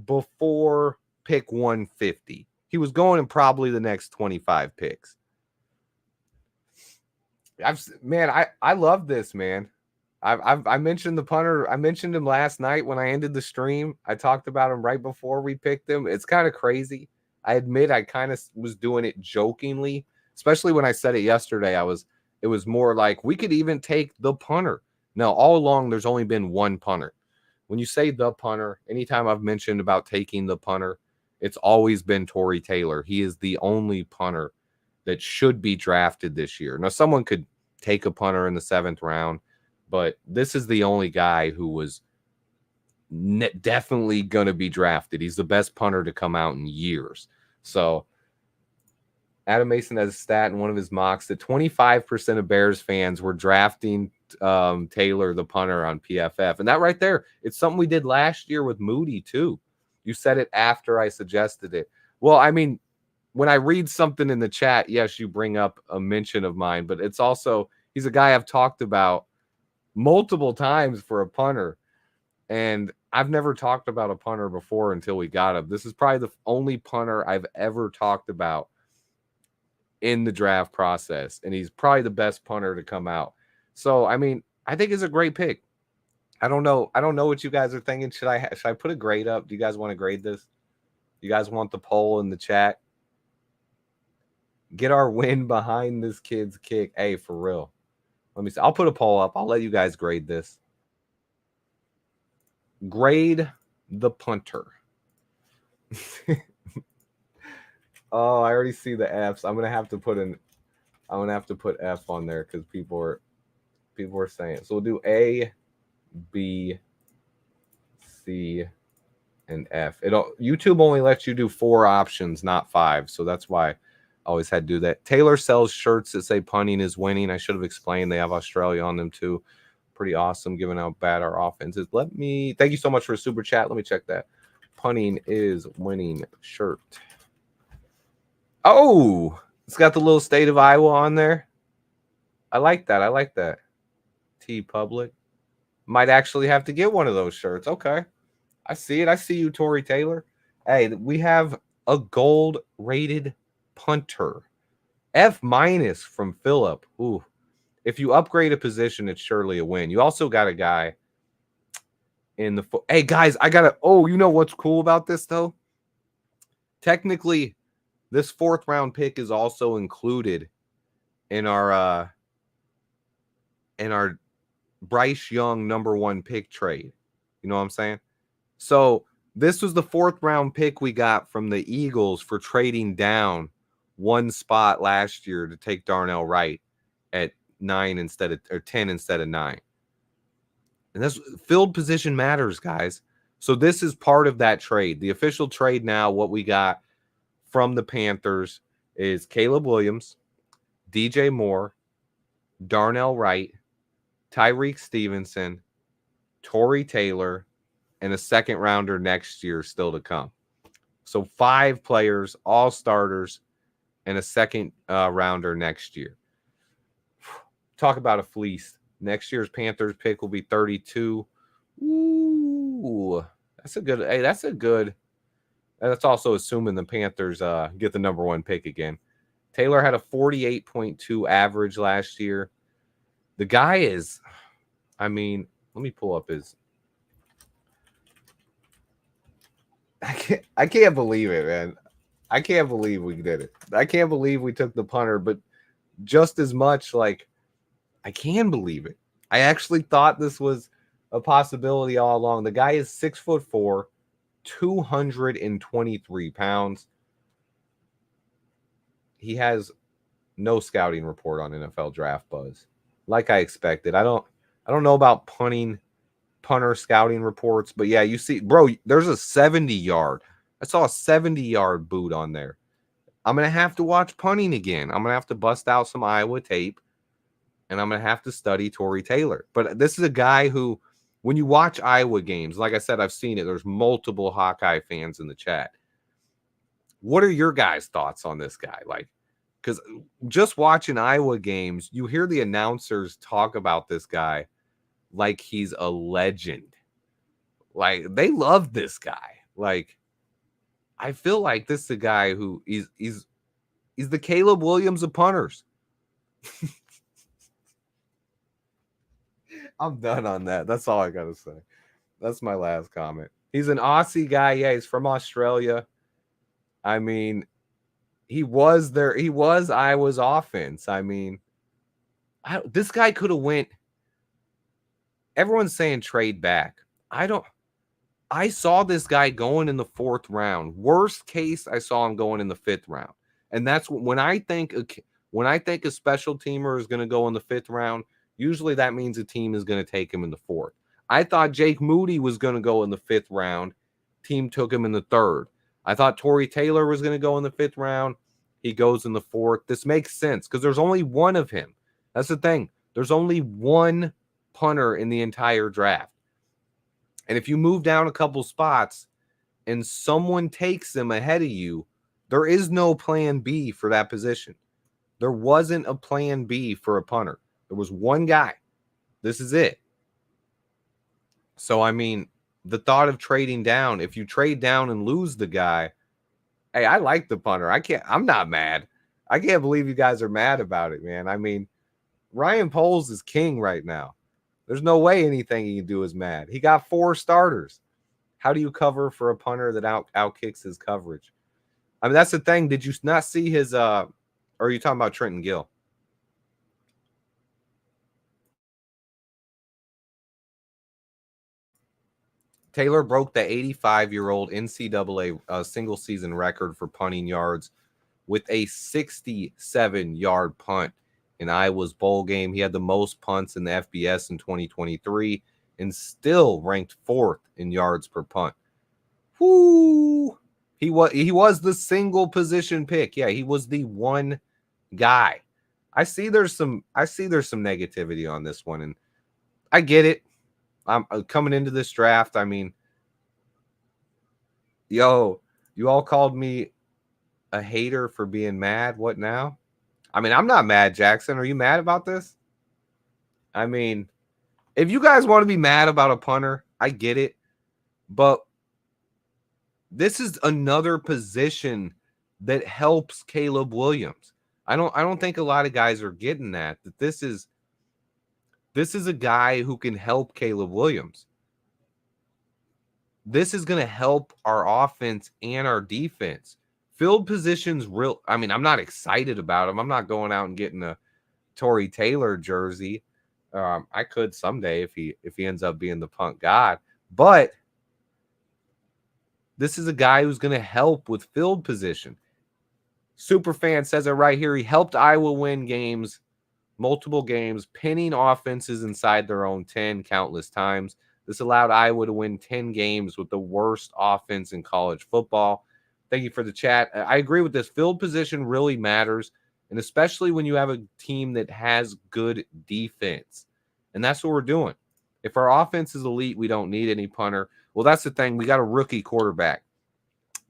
before pick 150. He was going in probably the next 25 picks. I love this, man. I mentioned the punter. I mentioned him last night when I ended the stream. I talked about him right before we picked him. It's kind of crazy. I admit I kind of was doing it jokingly, especially when I said it yesterday. It was more like we could even take the punter. Now, all along, there's only been one punter. When you say the punter, anytime I've mentioned about taking the punter, it's always been Tory Taylor. He is the only punter that should be drafted this year. Now, someone could take a punter in the 7th round, but this is the only guy who was definitely going to be drafted. He's the best punter to come out in years. So Adam Mason has a stat in one of his mocks that 25% of Bears fans were drafting Taylor, the punter, on PFF. And that right there, it's something we did last year with Moody too. You said it after I suggested it. Well, I mean, when I read something in the chat, yes, you bring up a mention of mine, but it's also, he's a guy I've talked about multiple times for a punter. And I've never talked about a punter before until we got him. This is probably the only punter I've ever talked about in the draft process. And he's probably the best punter to come out. So, I mean, I think it's a great pick. I don't know what you guys are thinking. Should I put a grade up? Do you guys want to grade this? You guys want the poll in the chat? Get our win behind this kid's kick. Hey, for real. Let me see. I'll put a poll up. I'll let you guys grade this. Grade the punter. Oh, I already see the F's. I'm gonna have to put F on there because people are saying it. So we'll do A, B, C, and F. YouTube only lets you do 4 options, not 5. So that's why I always had to do that. Taylor sells shirts that say punting is winning. I should have explained they have Australia on them too. Pretty awesome, giving how bad our offense is. Thank you so much for a super chat. Let me check that. Punting is winning shirt. Oh, it's got the little state of Iowa on there. I like that. T Public. Might actually have to get one of those shirts. Okay. I see it. I see you, Tory Taylor. Hey, we have a gold rated punter. F- from Phillip. Ooh. If you upgrade a position, it's surely a win. You also got a guy in the hey guys, you know what's cool about this though? Technically, this 4th round pick is also included in our Bryce Young number 1 pick trade. You know what I'm saying? So this was the 4th round pick we got from the Eagles for trading down 1 spot last year to take Darnell Wright at 10 instead of 9. And that's field position matters, guys. So this is part of that trade. The official trade now, what we got from the Panthers is Caleb Williams, DJ Moore, Darnell Wright, Tyreek Stevenson, Torrey Taylor, and a second rounder next year still to come. So 5 players, all starters, and a second rounder next year. Talk about a fleece. Next year's Panthers pick will be 32. Ooh, that's a good. Hey, that's a good. That's also assuming the Panthers get the number 1 pick again. Taylor had a 48.2 average last year. The guy is, I mean, let me pull up his. I can't believe it, man. I can't believe we did it. I can't believe we took the punter, but just as much, like, I can believe it. I actually thought this was a possibility all along. The guy is 6'4", 223 pounds. He has no scouting report on NFL Draft Buzz, like I expected. I don't know about punter scouting reports, but yeah, you see, bro, there's a 70-yard. I saw a 70-yard boot on there. I'm gonna have to watch punting again. I'm gonna have to bust out some Iowa tape, and I'm gonna have to study Torrey Taylor. But this is a guy who, when you watch Iowa games, like I said, I've seen it. There's multiple Hawkeye fans in the chat. What are your guys' thoughts on this guy? Like, because just watching Iowa games, you hear the announcers talk about this guy like he's a legend. Like, they love this guy. Like, I feel like this is a guy who he's the Caleb Williams of punters. I'm done on that. That's all I gotta say. That's my last comment. He's an Aussie guy. Yeah, he's from Australia. I mean, he was there. He was Iowa's offense. I mean, this guy could have went. Everyone's saying trade back. I saw this guy going in the 4th round. Worst case, I saw him going in the 5th round. And that's when I think a special teamer is going to go in the 5th round, usually that means a team is going to take him in the 4th. I thought Jake Moody was going to go in the 5th round. Team took him in the 3rd. I thought Torrey Taylor was going to go in the 5th round. He goes in the 4th. This makes sense because there's only one of him. That's the thing. There's only one punter in the entire draft. And if you move down a couple spots and someone takes him ahead of you, there is no plan B for that position. There wasn't a plan B for a punter. There was one guy. This is it. So, I mean, the thought of trading down, if you trade down and lose the guy, hey, I like the punter. I'm not mad. I can't believe you guys are mad about it, man. I mean, Ryan Poles is king right now. There's no way anything he can do is mad. He got 4 starters. How do you cover for a punter that outkicks his coverage? I mean, that's the thing. Did you not see his or are you talking about Trenton Gill? Taylor broke the 85-year-old NCAA single season record for punting yards with a 67-yard punt in Iowa's bowl game. He had the most punts in the FBS in 2023 and still ranked 4th in yards per punt. Whoo! He was the single position pick. Yeah, he was the one guy. I see there's some negativity on this one, and I get it. I'm coming into this draft. I mean, yo, you all called me a hater for being mad. What now? I mean, I'm not mad, Jackson. Are you mad about this? I mean, if you guys want to be mad about a punter, I get it. But this is another position that helps Caleb Williams. I don't think a lot of guys are getting that this is a guy who can help Caleb Williams. This is going to help our offense and our defense. Field positions real. I mean, I'm not excited about him. I'm not going out and getting a Torrey Taylor jersey. I could someday if he ends up being the punt god. But this is a guy who's going to help with field position. Superfan says it right here. He helped Iowa win games, multiple games, pinning offenses inside their own 10 countless times. This allowed Iowa to win 10 games with the worst offense in college football. Thank you for the chat. I agree with this. Field position really matters, and especially when you have a team that has good defense. And that's what we're doing. If our offense is elite, we don't need any punter. Well, that's the thing. We got a rookie quarterback.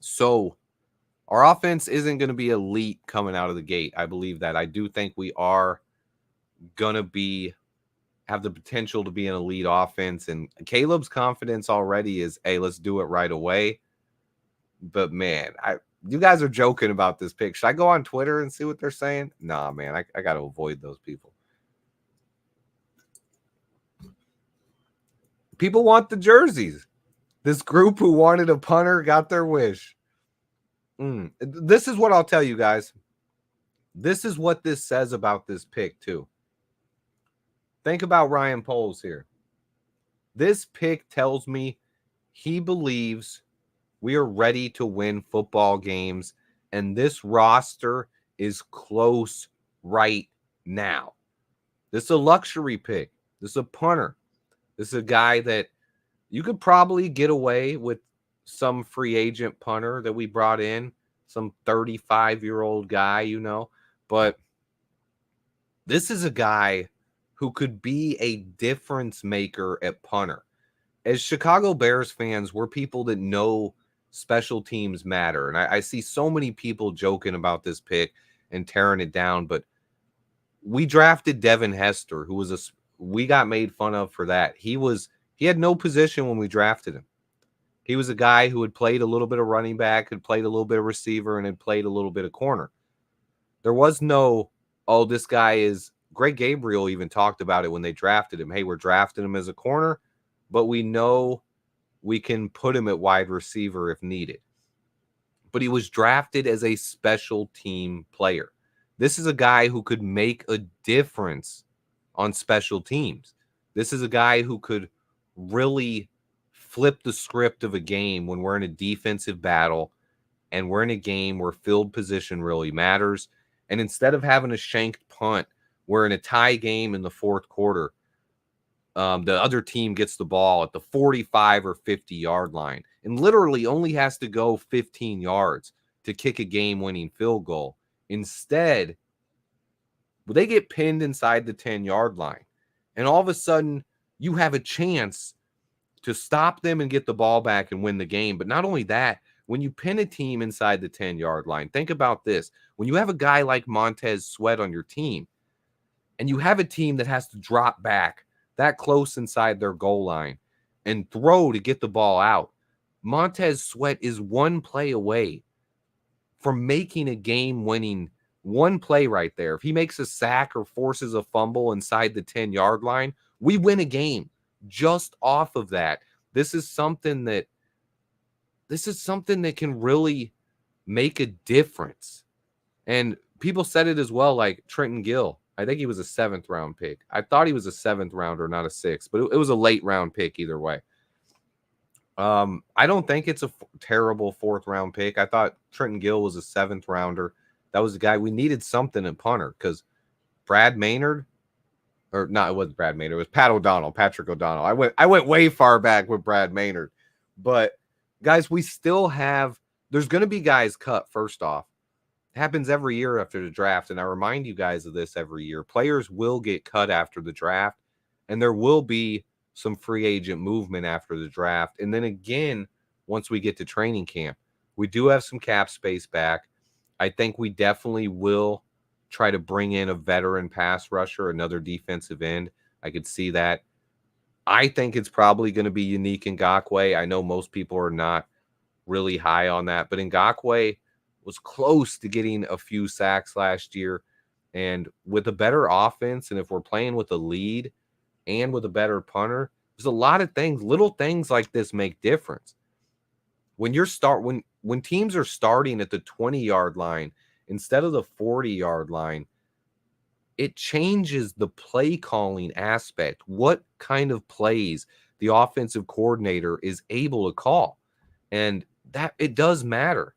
So our offense isn't going to be elite coming out of the gate. I believe that. I do think we are going to have the potential to be an elite offense. And Caleb's confidence already is, hey, let's do it right away. But, man, you guys are joking about this pick. Should I go on Twitter and see what they're saying? Nah, man, I got to avoid those people. People want the jerseys. This group who wanted a punter got their wish. This is what I'll tell you guys. This is what this says about this pick, too. Think about Ryan Poles here. This pick tells me he believes we are ready to win football games, and this roster is close right now. This is a luxury pick. This is a punter. This is a guy that you could probably get away with some free agent punter that we brought in, some 35-year-old guy, you know. But this is a guy who could be a difference maker at punter. As Chicago Bears fans, we're people that know special teams matter. And I see so many people joking about this pick and tearing it down. But we drafted Devin Hester, who was we got made fun of for that. He had no position when we drafted him. He was a guy who had played a little bit of running back, had played a little bit of receiver, and had played a little bit of corner. There was no, oh, this guy is, Greg Gabriel even talked about it when they drafted him. Hey, we're drafting him as a corner, but we know we can put him at wide receiver if needed. But he was drafted as a special team player. This is a guy who could make a difference on special teams. This is a guy who could really flip the script of a game when we're in a defensive battle and we're in a game where field position really matters. And instead of having a shanked punt, we're in a tie game in the fourth quarter. The other team gets the ball at the 45 or 50-yard line and literally only has to go 15 yards to kick a game-winning field goal. Instead, they get pinned inside the 10-yard line. And all of a sudden, you have a chance to stop them and get the ball back and win the game. But not only that, when you pin a team inside the 10-yard line, think about this. When you have a guy like Montez Sweat on your team, and you have a team that has to drop back that close inside their goal line and throw to get the ball out, Montez Sweat is one play away from making a game-winning one play right there. If he makes a sack or forces a fumble inside the 10-yard line, we win a game just off of that. This is something that can really make a difference. And people said it as well, like Trenton Gill. I think he was a 7th round pick. I thought he was a 7th rounder, not a 6th, but it was a late round pick either way. I don't think it's a terrible 4th round pick. I thought Trenton Gill was a 7th rounder. That was the guy we needed something in punter because Brad Maynard, or no, it wasn't Brad Maynard. It was Patrick O'Donnell. I went way far back with Brad Maynard, but guys, we still have. There's going to be guys cut. First off, it happens every year after the draft, and I remind you guys of this every year. Players will get cut after the draft, and there will be some free agent movement after the draft, and then again once we get to training camp. We do have some cap space back. I think we definitely will try to bring in a veteran pass rusher, another defensive end. I could see that. I think it's probably going to be Unique Ngakoue. I know most people are not really high on that, but Ngakoue was close to getting a few sacks last year. And with a better offense, and if we're playing with a lead and with a better punter, there's a lot of things, little things like this make difference. When teams are starting at the 20-yard line instead of the 40-yard line, it changes the play calling aspect. What kind of plays the offensive coordinator is able to call. And that it does matter.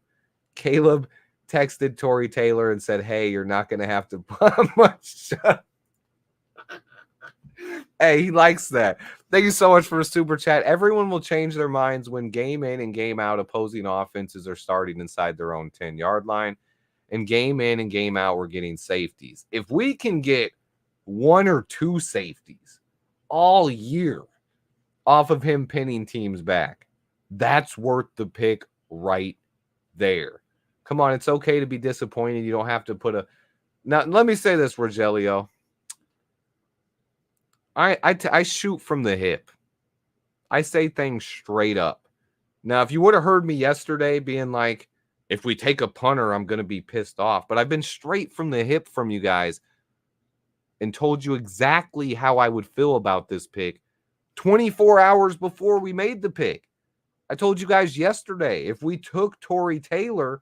Caleb texted Tory Taylor and said, hey, you're not going to have to put much. Hey, he likes that. Thank you so much for the super chat. Everyone will change their minds when game in and game out opposing offenses are starting inside their own 10-yard line. And game in and game out, we're getting safeties. If we can get 1 or 2 safeties all year off of him pinning teams back. That's worth the pick right there. Come on, it's okay to be disappointed. You don't have to put a... Now, let me say this, Rogelio. I shoot from the hip. I say things straight up. Now, if you would have heard me yesterday being like, if we take a punter, I'm going to be pissed off. But I've been straight from the hip from you guys and told you exactly how I would feel about this pick 24 hours before we made the pick. I told you guys yesterday, if we took Tory Taylor,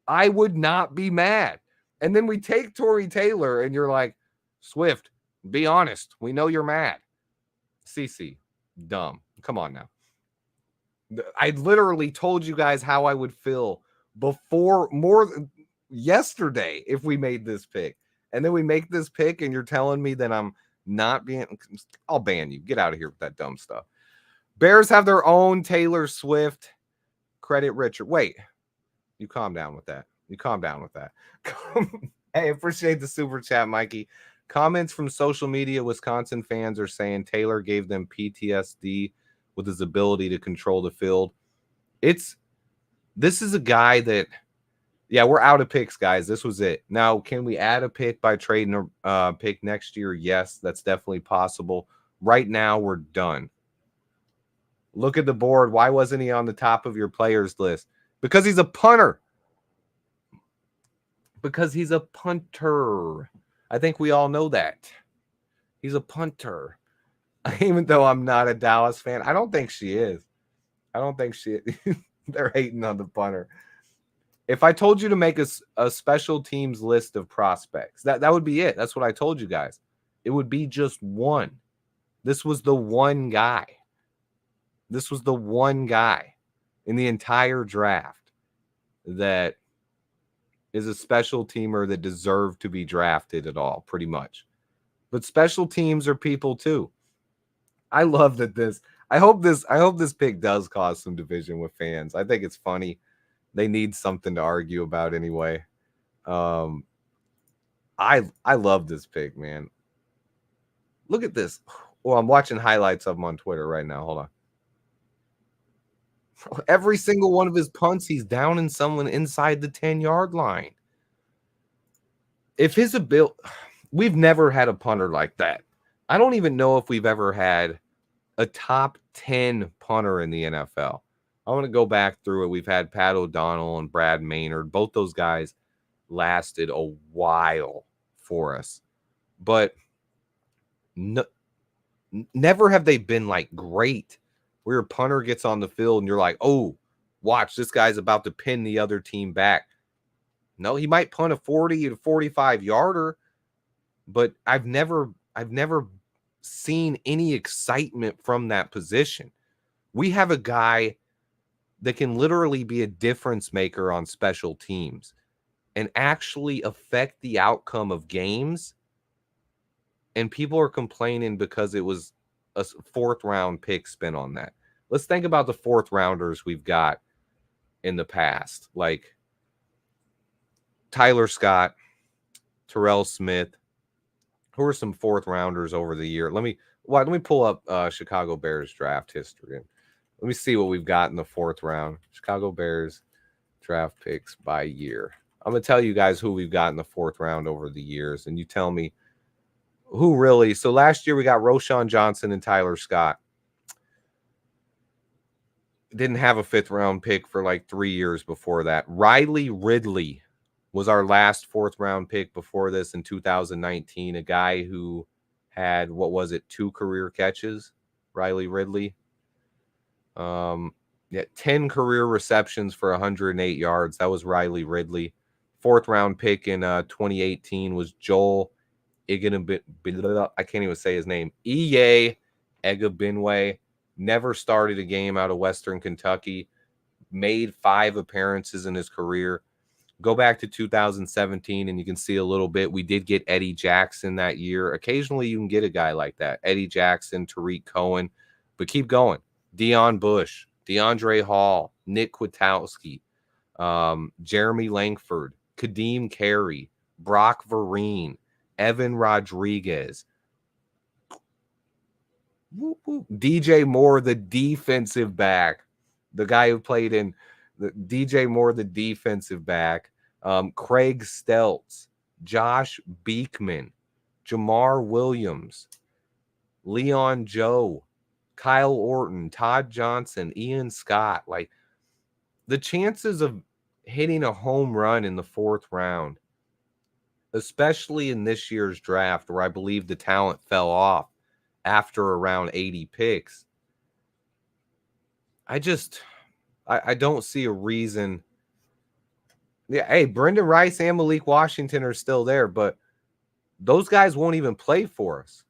I would not be mad. And then we take Tory Taylor and you're like, Swift, be honest. We know you're mad. CC, dumb. Come on now. I literally told you guys how I would feel before yesterday if we made this pick. And then we make this pick and you're telling me that I'm not being... I'll ban you. Get out of here with that dumb stuff. Bears have their own Taylor Swift. Credit Richard. Wait. You calm down with that. You calm down with that. Hey, appreciate the super chat, Mikey. Comments from social media, Wisconsin fans are saying Taylor gave them PTSD with his ability to control the field. This is a guy that, yeah, we're out of picks, guys. This was it. Now, can we add a pick by trading a pick next year? Yes, that's definitely possible. Right now, we're done. Look at the board. Why wasn't he on the top of your players list? Because he's a punter. Because he's a punter. I think we all know that. He's a punter. Even though I'm not a Dallas fan. I don't think she is. I don't think she is. They're hating on the punter. If I told you to make a special teams list of prospects, that would be it. That's what I told you guys. It would be just one. This was the one guy. This was the one guy in the entire draft that is a special teamer that deserved to be drafted at all, pretty much. But special teams are people too. I love that this. I hope this pick does cause some division with fans. I think it's funny. They need something to argue about anyway. I love this pick, man. Look at this. Oh, I'm watching highlights of him on Twitter right now. Hold on. Every single one of his punts, he's down in someone inside the 10-yard line. If his ability, we've never had a punter like that. I don't even know if we've ever had a top 10 punter in the NFL. I want to go back through it. We've had Pat O'Donnell and Brad Maynard. Both those guys lasted a while for us. But never have they been like great. Where your punter gets on the field and you're like, oh, watch, this guy's about to pin the other team back. No, he might punt a 40 to 45 yarder, but I've never seen any excitement from that position. We have a guy that can literally be a difference maker on special teams and actually affect the outcome of games. And people are complaining because it was a fourth round pick spin on that. Let's think about the fourth rounders we've got in the past, like Tyler Scott, Terrell Smith. Who are some fourth rounders over the year? Let me pull up Chicago Bears draft history. Let me see what we've got in the fourth round. Chicago Bears draft picks by year. I'm going to tell you guys who we've got in the fourth round over the years, and you tell me who really. So last year we got Roschon Johnson and Tyler Scott. Didn't have a fifth round pick for like 3 years before that. Riley Ridley was our last fourth round pick before this in 2019. A guy who had, 2 career catches, Riley Ridley. 10 career receptions for 108 yards. That was Riley Ridley. Fourth round pick in 2018 was Joel Igbenwe. I can't even say his name. Iye Egabinwe. Never started a game out of Western Kentucky. Made 5 appearances in his career. Go back to 2017 and you can see a little bit. We did get Eddie Jackson that year. Occasionally you can get a guy like that. Eddie Jackson, Tariq Cohen. But keep going. Deion Bush, DeAndre Hall, Nick Kwiatkowski, Jeremy Langford, Kadeem Carey, Brock Vereen, Evan Rodriguez. Whoop, whoop. DJ Moore, the defensive back, the guy who played in the DJ Moore, the defensive back, Craig Stelz, Josh Beekman, Jamar Williams, Leon Joe, Kyle Orton, Todd Johnson, Ian Scott. Like, the chances of hitting a home run in the 4th round, especially in this year's draft, where I believe the talent fell off after around 80 picks, I don't see a reason. Yeah, hey, Brendan Rice and Malik Washington are still there, but those guys won't even play for us.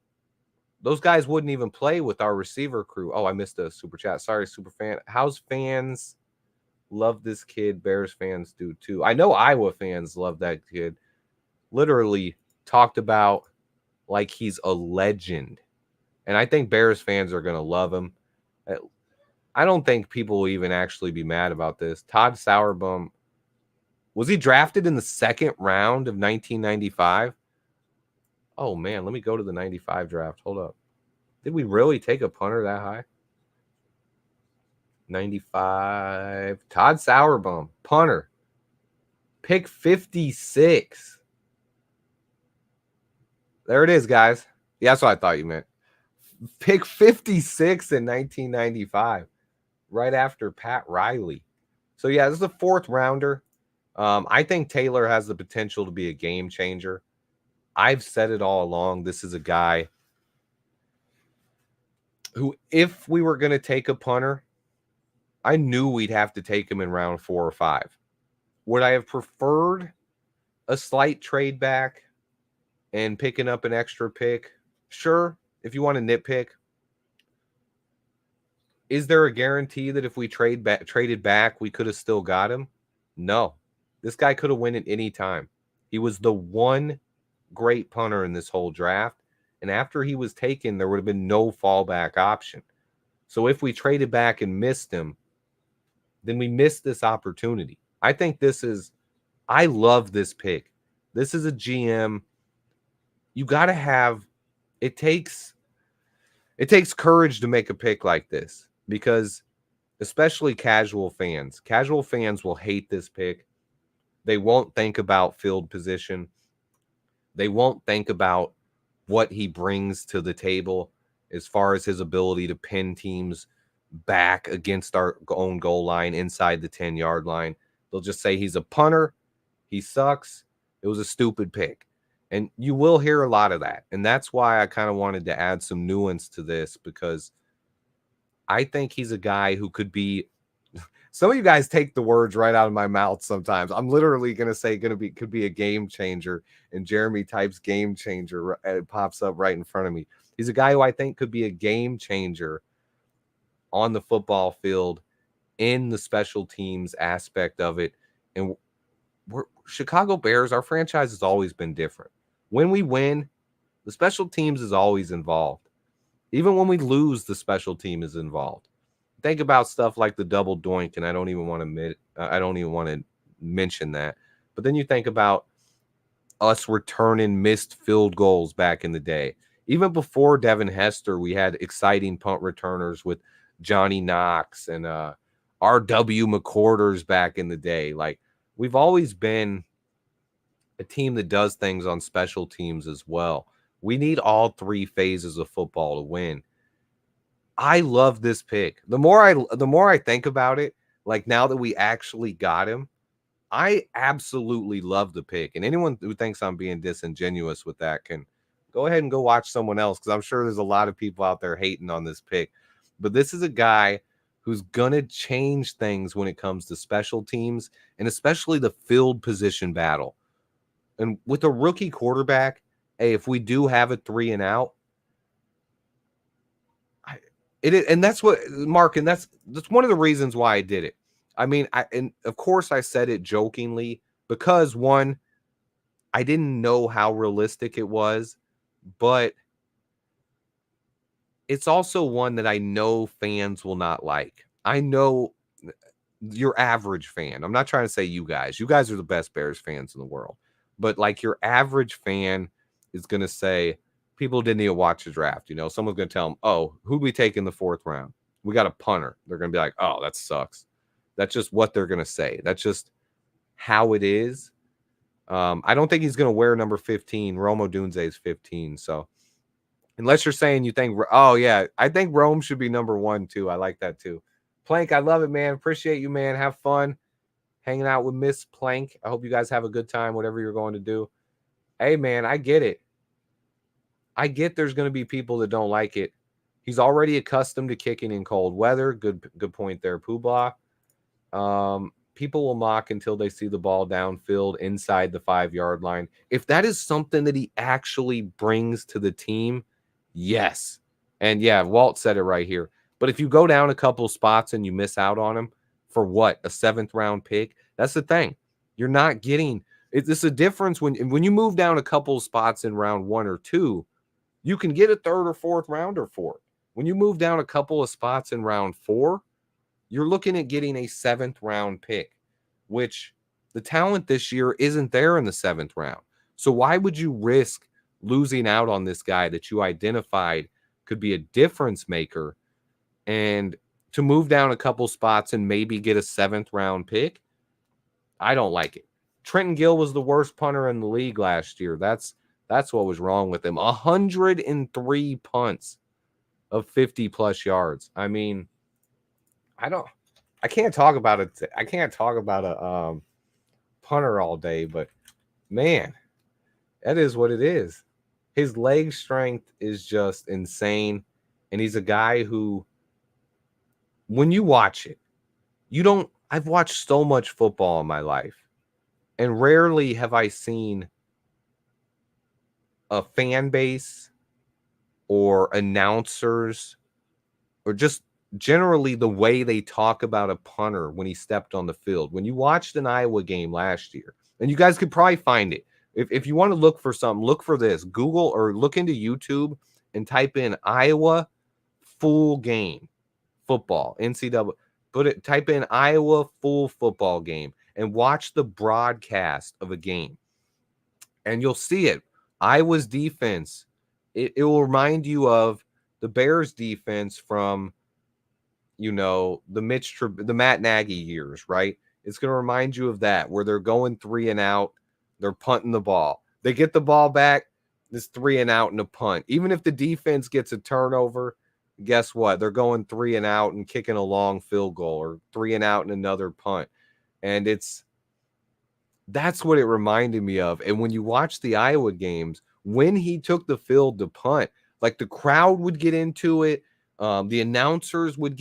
Those guys wouldn't even play with our receiver crew. Oh, I missed a super chat. Sorry, super fan. How's fans love this kid? Bears fans do too. I know Iowa fans love that kid. Literally talked about like he's a legend. And I think Bears fans are going to love him. I don't think people will even actually be mad about this. Todd Sauerbum, was he drafted in the 2nd round of 1995? Oh, man, let me go to the 95 draft. Hold up. Did we really take a punter that high? 95. Todd Sauerbum, punter. Pick 56. There it is, guys. Yeah, that's what I thought you meant. Pick 56 in 1995, right after Pat Riley. So, yeah, this is a 4th rounder. I think Taylor has the potential to be a game changer. I've said it all along. This is a guy who, if we were going to take a punter, I knew we'd have to take him in round 4 or 5. Would I have preferred a slight trade back and picking up an extra pick? Sure, if you want to nitpick. Is there a guarantee that if we traded back, we could have still got him? No. This guy could have won at any time. He was the one great punter in this whole draft. And after he was taken, there would have been no fallback option. So if we traded back and missed him, then we missed this opportunity. I think I love this pick. This is a GM. You got to have, it takes courage to make a pick like this, because especially casual fans will hate this pick. They won't think about field position. They won't think about what he brings to the table as far as his ability to pin teams back against our own goal line inside the 10-yard line. They'll just say he's a punter. He sucks. It was a stupid pick. And you will hear a lot of that. And that's why I kind of wanted to add some nuance to this, because I think he's a guy who could be. Some of you guys take the words right out of my mouth sometimes. I'm literally going to say could be a game changer, and Jeremy types game changer. It pops up right in front of me. He's a guy who I think could be a game changer on the football field in the special teams aspect of it. And Chicago Bears, our franchise has always been different. When we win, the special teams is always involved. Even when we lose, the special team is involved. Think about stuff like the double doink, and I don't even want to mention that. But then you think about us returning missed field goals back in the day. Even before Devin Hester, we had exciting punt returners with Johnny Knox and R.W. McCorders back in the day. Like, we've always been a team that does things on special teams as well. We need all 3 phases of football to win. I love this pick. The more I think about it, like now that we actually got him, I absolutely love the pick. And anyone who thinks I'm being disingenuous with that can go ahead and go watch someone else, because I'm sure there's a lot of people out there hating on this pick. But this is a guy who's going to change things when it comes to special teams, and especially the field position battle. And with a rookie quarterback, hey, if we do have a 3 and out, and that's what, Mark, and that's one of the reasons why I did it. I mean, and of course I said it jokingly, because one, I didn't know how realistic it was, but it's also one that I know fans will not like. I know your average fan. I'm not trying to say you guys. You guys are the best Bears fans in the world. But like your average fan is going to say, people didn't even watch the draft. You know, someone's going to tell them, oh, who we take in the 4th round? We got a punter. They're going to be like, oh, that sucks. That's just what they're going to say. That's just how it is. I don't think he's going to wear number 15. Rome Odunze is 15. So unless you're saying you think, oh, yeah, I think Rome should be number 1, too. I like that, too. Plank, I love it, man. Appreciate you, man. Have fun hanging out with Miss Plank. I hope you guys have a good time, whatever you're going to do. Hey, man, I get it. I get there's going to be people that don't like it. He's already accustomed to kicking in cold weather. Good point there, Poobah. People will mock until they see the ball downfield inside the 5-yard line. If that is something that he actually brings to the team, yes. And yeah, Walt said it right here. But if you go down a couple spots and you miss out on him for what? A 7th round pick? That's the thing. You're not getting it's a difference when you move down a couple spots in round 1 or 2, you can get a 3rd or 4th rounder for it. When you move down a couple of spots in round 4, you're looking at getting a 7th round pick, which the talent this year isn't there in the 7th round. So why would you risk losing out on this guy that you identified could be a difference maker and to move down a couple spots and maybe get a 7th round pick? I don't like it. Trenton Gill was the worst punter in the league last year. That's what was wrong with him. 103 punts of 50+ yards. I mean, I can't talk about it. I can't talk about a punter all day, but man, that is what it is. His leg strength is just insane. And he's a guy who, when you watch it, I've watched so much football in my life, and rarely have I seen a fan base or announcers or just generally the way they talk about a punter when he stepped on the field. When you watched an Iowa game last year, and you guys could probably find it. If you want to look for something, look for this. Google or look into YouTube and type in Iowa full game football, NCAA. Type in Iowa full football game and watch the broadcast of a game. And you'll see it. Iowa's defense, it will remind you of the Bears defense from, the Matt Nagy years, right? It's going to remind you of that, where they're going 3 and out. They're punting the ball. They get the ball back. It's 3 and out and a punt. Even if the defense gets a turnover, guess what? They're going 3 and out and kicking a long field goal, or 3 and out and another punt. And that's what it reminded me of. And when you watch the Iowa games, when he took the field to punt, like the crowd would get into it. The announcers would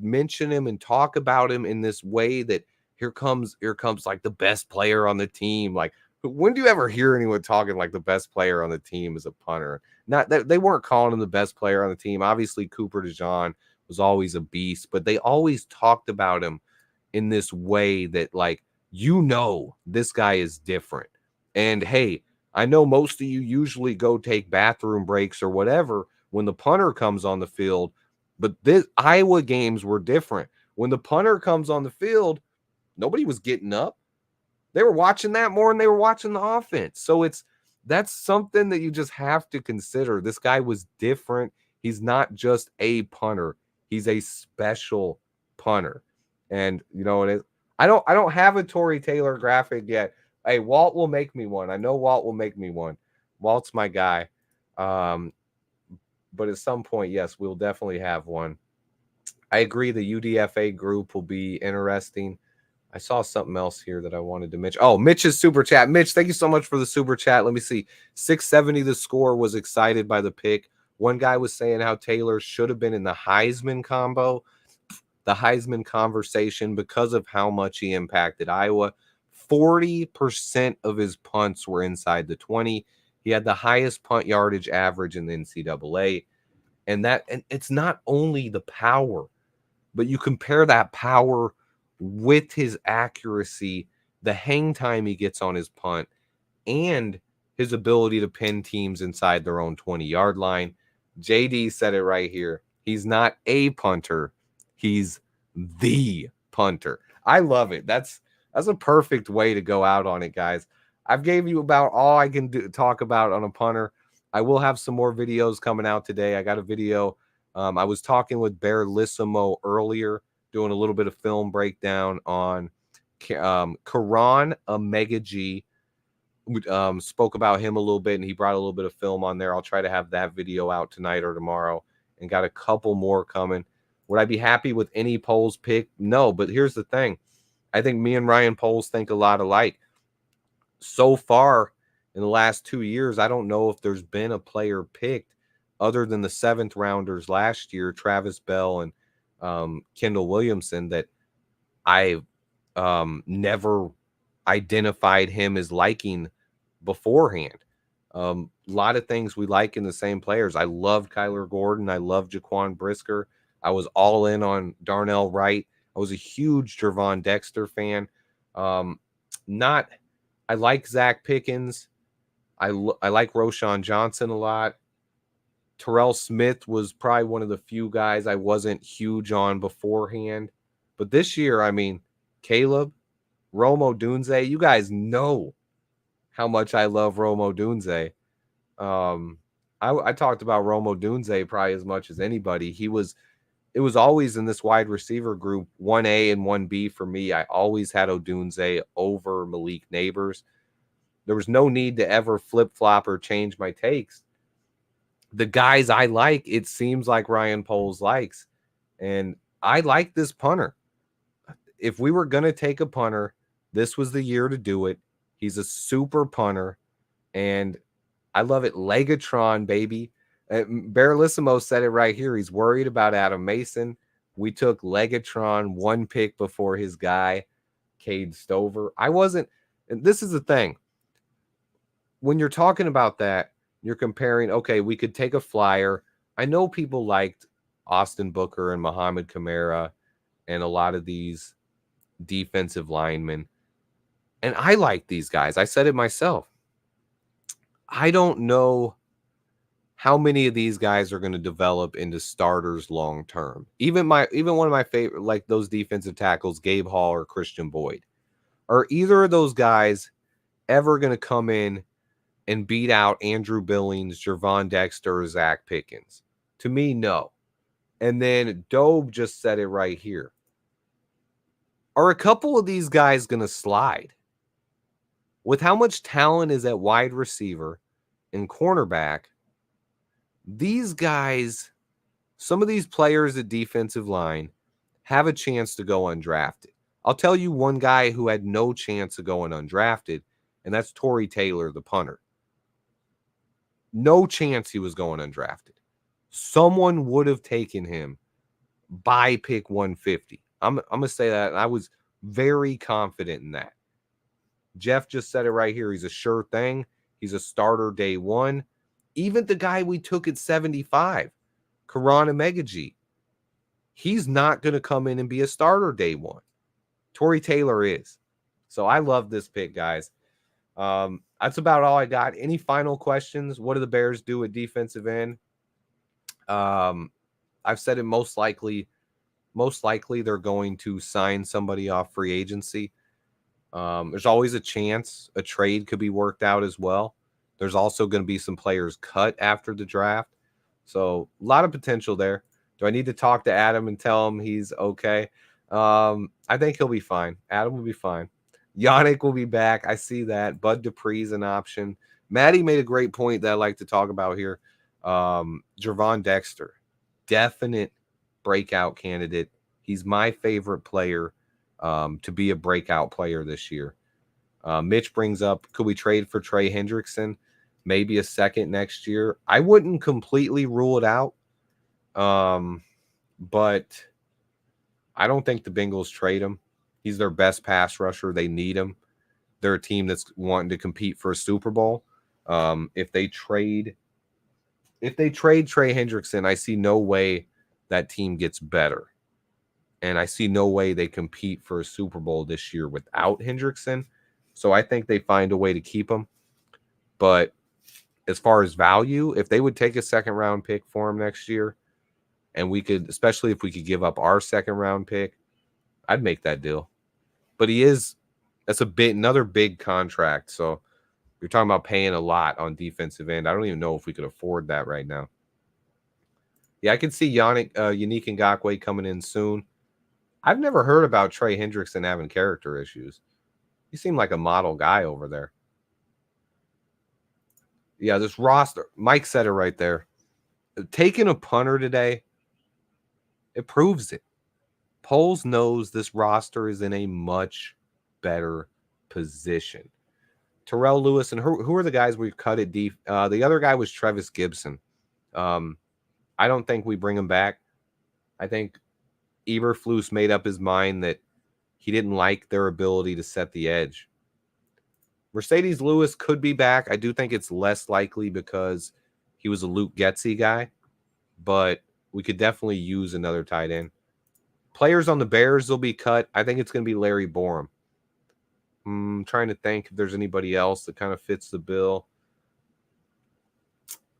mention him and talk about him in this way that here comes like the best player on the team. Like, when do you ever hear anyone talking like the best player on the team is a punter? Not that they weren't calling him the best player on the team. Obviously, Cooper DeJean was always a beast, but they always talked about him in this way that, like, this guy is different. And hey, I know most of you usually go take bathroom breaks or whatever when the punter comes on the field, but this Iowa games were different. When the punter comes on the field, nobody was getting up. They were watching that more than they were watching the offense. So that's something that you just have to consider. This guy was different. He's not just a punter. He's a special punter. And I don't have a Tory Taylor graphic yet. Hey, Walt will make me one. I know Walt will make me one. Walt's my guy. But at some point, yes, we'll definitely have one. I agree the UDFA group will be interesting. I saw something else here that I wanted to mention. Oh, Mitch's super chat. Mitch, thank you so much for the super chat. Let me see. 670 the score, was excited by the pick. One guy was saying how Taylor should have been in the Heisman conversation because of how much he impacted Iowa. 40% of his punts were inside the 20. He had the highest punt yardage average in the NCAA. And it's not only the power, but you compare that power with his accuracy, the hang time he gets on his punt, and his ability to pin teams inside their own 20-yard line. JD said it right here. He's not a punter. He's the punter. I love it. That's a perfect way to go out on it, guys. I've gave you about all I can talk about on a punter. I will have some more videos coming out today. I got a video. I was talking with Bear Lissimo earlier, doing a little bit of film breakdown on Karan Omega G. Spoke about him a little bit, and he brought a little bit of film on there. I'll try to have that video out tonight or tomorrow, and got a couple more coming. Would I be happy with any Poles pick? No, but here's the thing. I think me and Ryan Poles think a lot alike. So far in the last 2 years, I don't know if there's been a player picked other than the 7th rounders last year, Travis Bell and Kendall Williamson, that I never identified him as liking beforehand. A lot of things we like in the same players. I love Kyler Gordon. I love Jaquan Brisker. I was all in on Darnell Wright. I was a huge Gervon Dexter fan. I like Zach Pickens. I like Roshan Johnson a lot. Terrell Smith was probably one of the few guys I wasn't huge on beforehand. But this year, I mean, Caleb, Rome Odunze, you guys know how much I love Rome Odunze. I talked about Rome Odunze probably as much as anybody. It was always in this wide receiver group, 1A and 1B for me. I always had Odunze over Malik Neighbors. There was no need to ever flip-flop or change my takes. The guys I like, it seems like Ryan Poles likes. And I like this punter. If we were going to take a punter, this was the year to do it. He's a super punter, and I love it. Legatron, baby. Baralissimo said it right here. He's worried about Adam Mason. We took Legatron 1 pick before his guy, Cade Stover. I wasn't, and this is the thing. When you're talking about that, you're comparing, okay, we could take a flyer. I know people liked Austin Booker and Muhammad Kamara and a lot of these defensive linemen. And I like these guys. I said it myself. I don't know how many of these guys are going to develop into starters long term. Even one of my favorite, like those defensive tackles, Gabe Hall or Christian Boyd. Are either of those guys ever going to come in and beat out Andrew Billings, Gervon Dexter, or Zach Pickens? To me, no. And then Dobe just said it right here. Are a couple of these guys going to slide? With how much talent is at wide receiver and cornerback, these guys, some of these players at defensive line have a chance to go undrafted. I'll tell you one guy who had no chance of going undrafted, and that's Torrey Taylor, the punter. No chance he was going undrafted. Someone would have taken him by pick 150. I'm going to say that. I was very confident in that. Jeff just said it right here. He's a sure thing. He's a starter day one. Even the guy we took at 75, Karan Omega G, he's not going to come in and be a starter day one. Torrey Taylor is. So I love this pick, guys. That's about all I got. Any final questions? What do the Bears do at defensive end? I've said it most likely they're going to sign somebody off free agency. There's always a chance a trade could be worked out as well. There's also going to be some players cut after the draft. So a lot of potential there. Do I need to talk to Adam and tell him he's okay? I think he'll be fine. Adam will be fine. Yannick will be back. I see that. Bud Dupree's an option. Maddie made a great point that I like to talk about here. Gervon Dexter, definite breakout candidate. He's my favorite player to be a breakout player this year. Mitch brings up, could we trade for Trey Hendrickson? Maybe a second next year. I wouldn't completely rule it out. But I don't think the Bengals trade him. He's their best pass rusher. They need him. They're a team that's wanting to compete for a Super Bowl. If they trade Trey Hendrickson, I see no way that team gets better. And I see no way they compete for a Super Bowl this year without Hendrickson. So I think they find a way to keep him. But as far as value, if they would take a second round pick for him next year, and we could, especially if we could give up our second round pick, I'd make that deal. But that's another big contract. So You're talking about paying a lot on defensive end. I don't even know if we could afford that right now. Yeah, I can see Unique Ngakoue coming in soon. I've never heard about Trey Hendrickson having character issues. He seemed like a model guy over there. Yeah, this roster, Mike said it right there. Taking a punter today, it proves it. Poles knows this roster is in a much better position. Terrell Lewis, and who are the guys we cut it deep? The other guy was Trevis Gibson. I don't think we bring him back. I think Eberflus made up his mind that he didn't like their ability to set the edge. Mercedes Lewis could be back. I do think it's less likely because he was a Luke Getsy guy, but we could definitely use another tight end. Players on the Bears will be cut. I think it's going to be Larry Borum. I'm trying to think if there's anybody else that kind of fits the bill.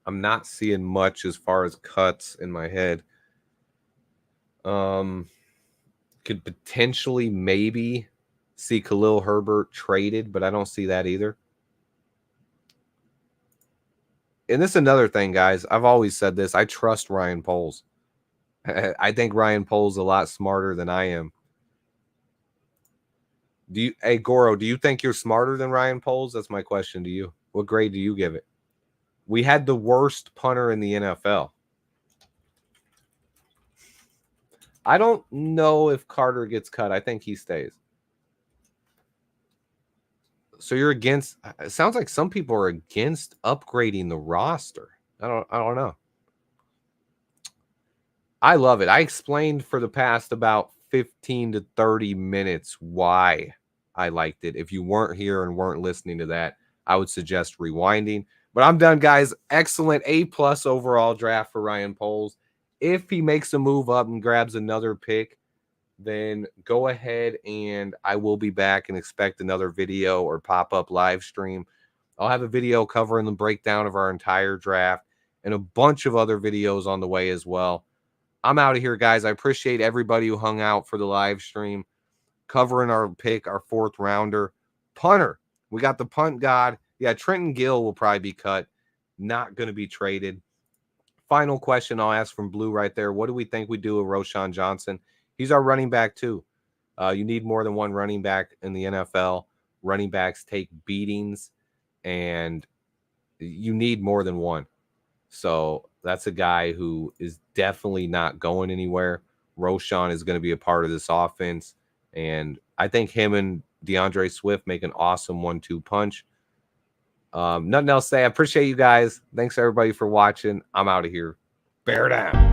I'm not seeing much as far as cuts in my head. Could potentially maybe see Khalil Herbert traded, but I don't see that either. And this is another thing, guys. I've always said this. I trust Ryan Poles. I think Ryan Poles is a lot smarter than I am. Hey, Goro, do you think you're smarter than Ryan Poles? That's my question to you. What grade do you give it? We had the worst punter in the NFL. I don't know if Carter gets cut. I think he stays. So you're against, it sounds like some people are against upgrading the roster. I don't know. I love it. I explained for the past about 15 to 30 minutes why I liked it. If you weren't here and weren't listening to that, I would suggest rewinding. But I'm done, guys. Excellent A+ overall draft for Ryan Poles. If he makes a move up and grabs another pick, then go ahead and I will be back and expect another video or pop-up live stream. I'll have a video covering the breakdown of our entire draft and a bunch of other videos on the way as well. I'm out of here, guys. I appreciate everybody who hung out for the live stream, covering our pick, our fourth rounder. Punter. We got the punt god. Yeah, Trenton Gill will probably be cut. Not going to be traded. Final question I'll ask from Blue right there. What do we think we do with Roschon Johnson? He's our running back too. You need more than one running back in the NFL. Running backs take beatings, and you need more than one. So that's a guy who is definitely not going anywhere. Roschon is going to be a part of this offense, and I think him and DeAndre Swift make an awesome 1-2 punch. Nothing else to say. I appreciate you guys. Thanks everybody for watching. I'm out of here. Bear down.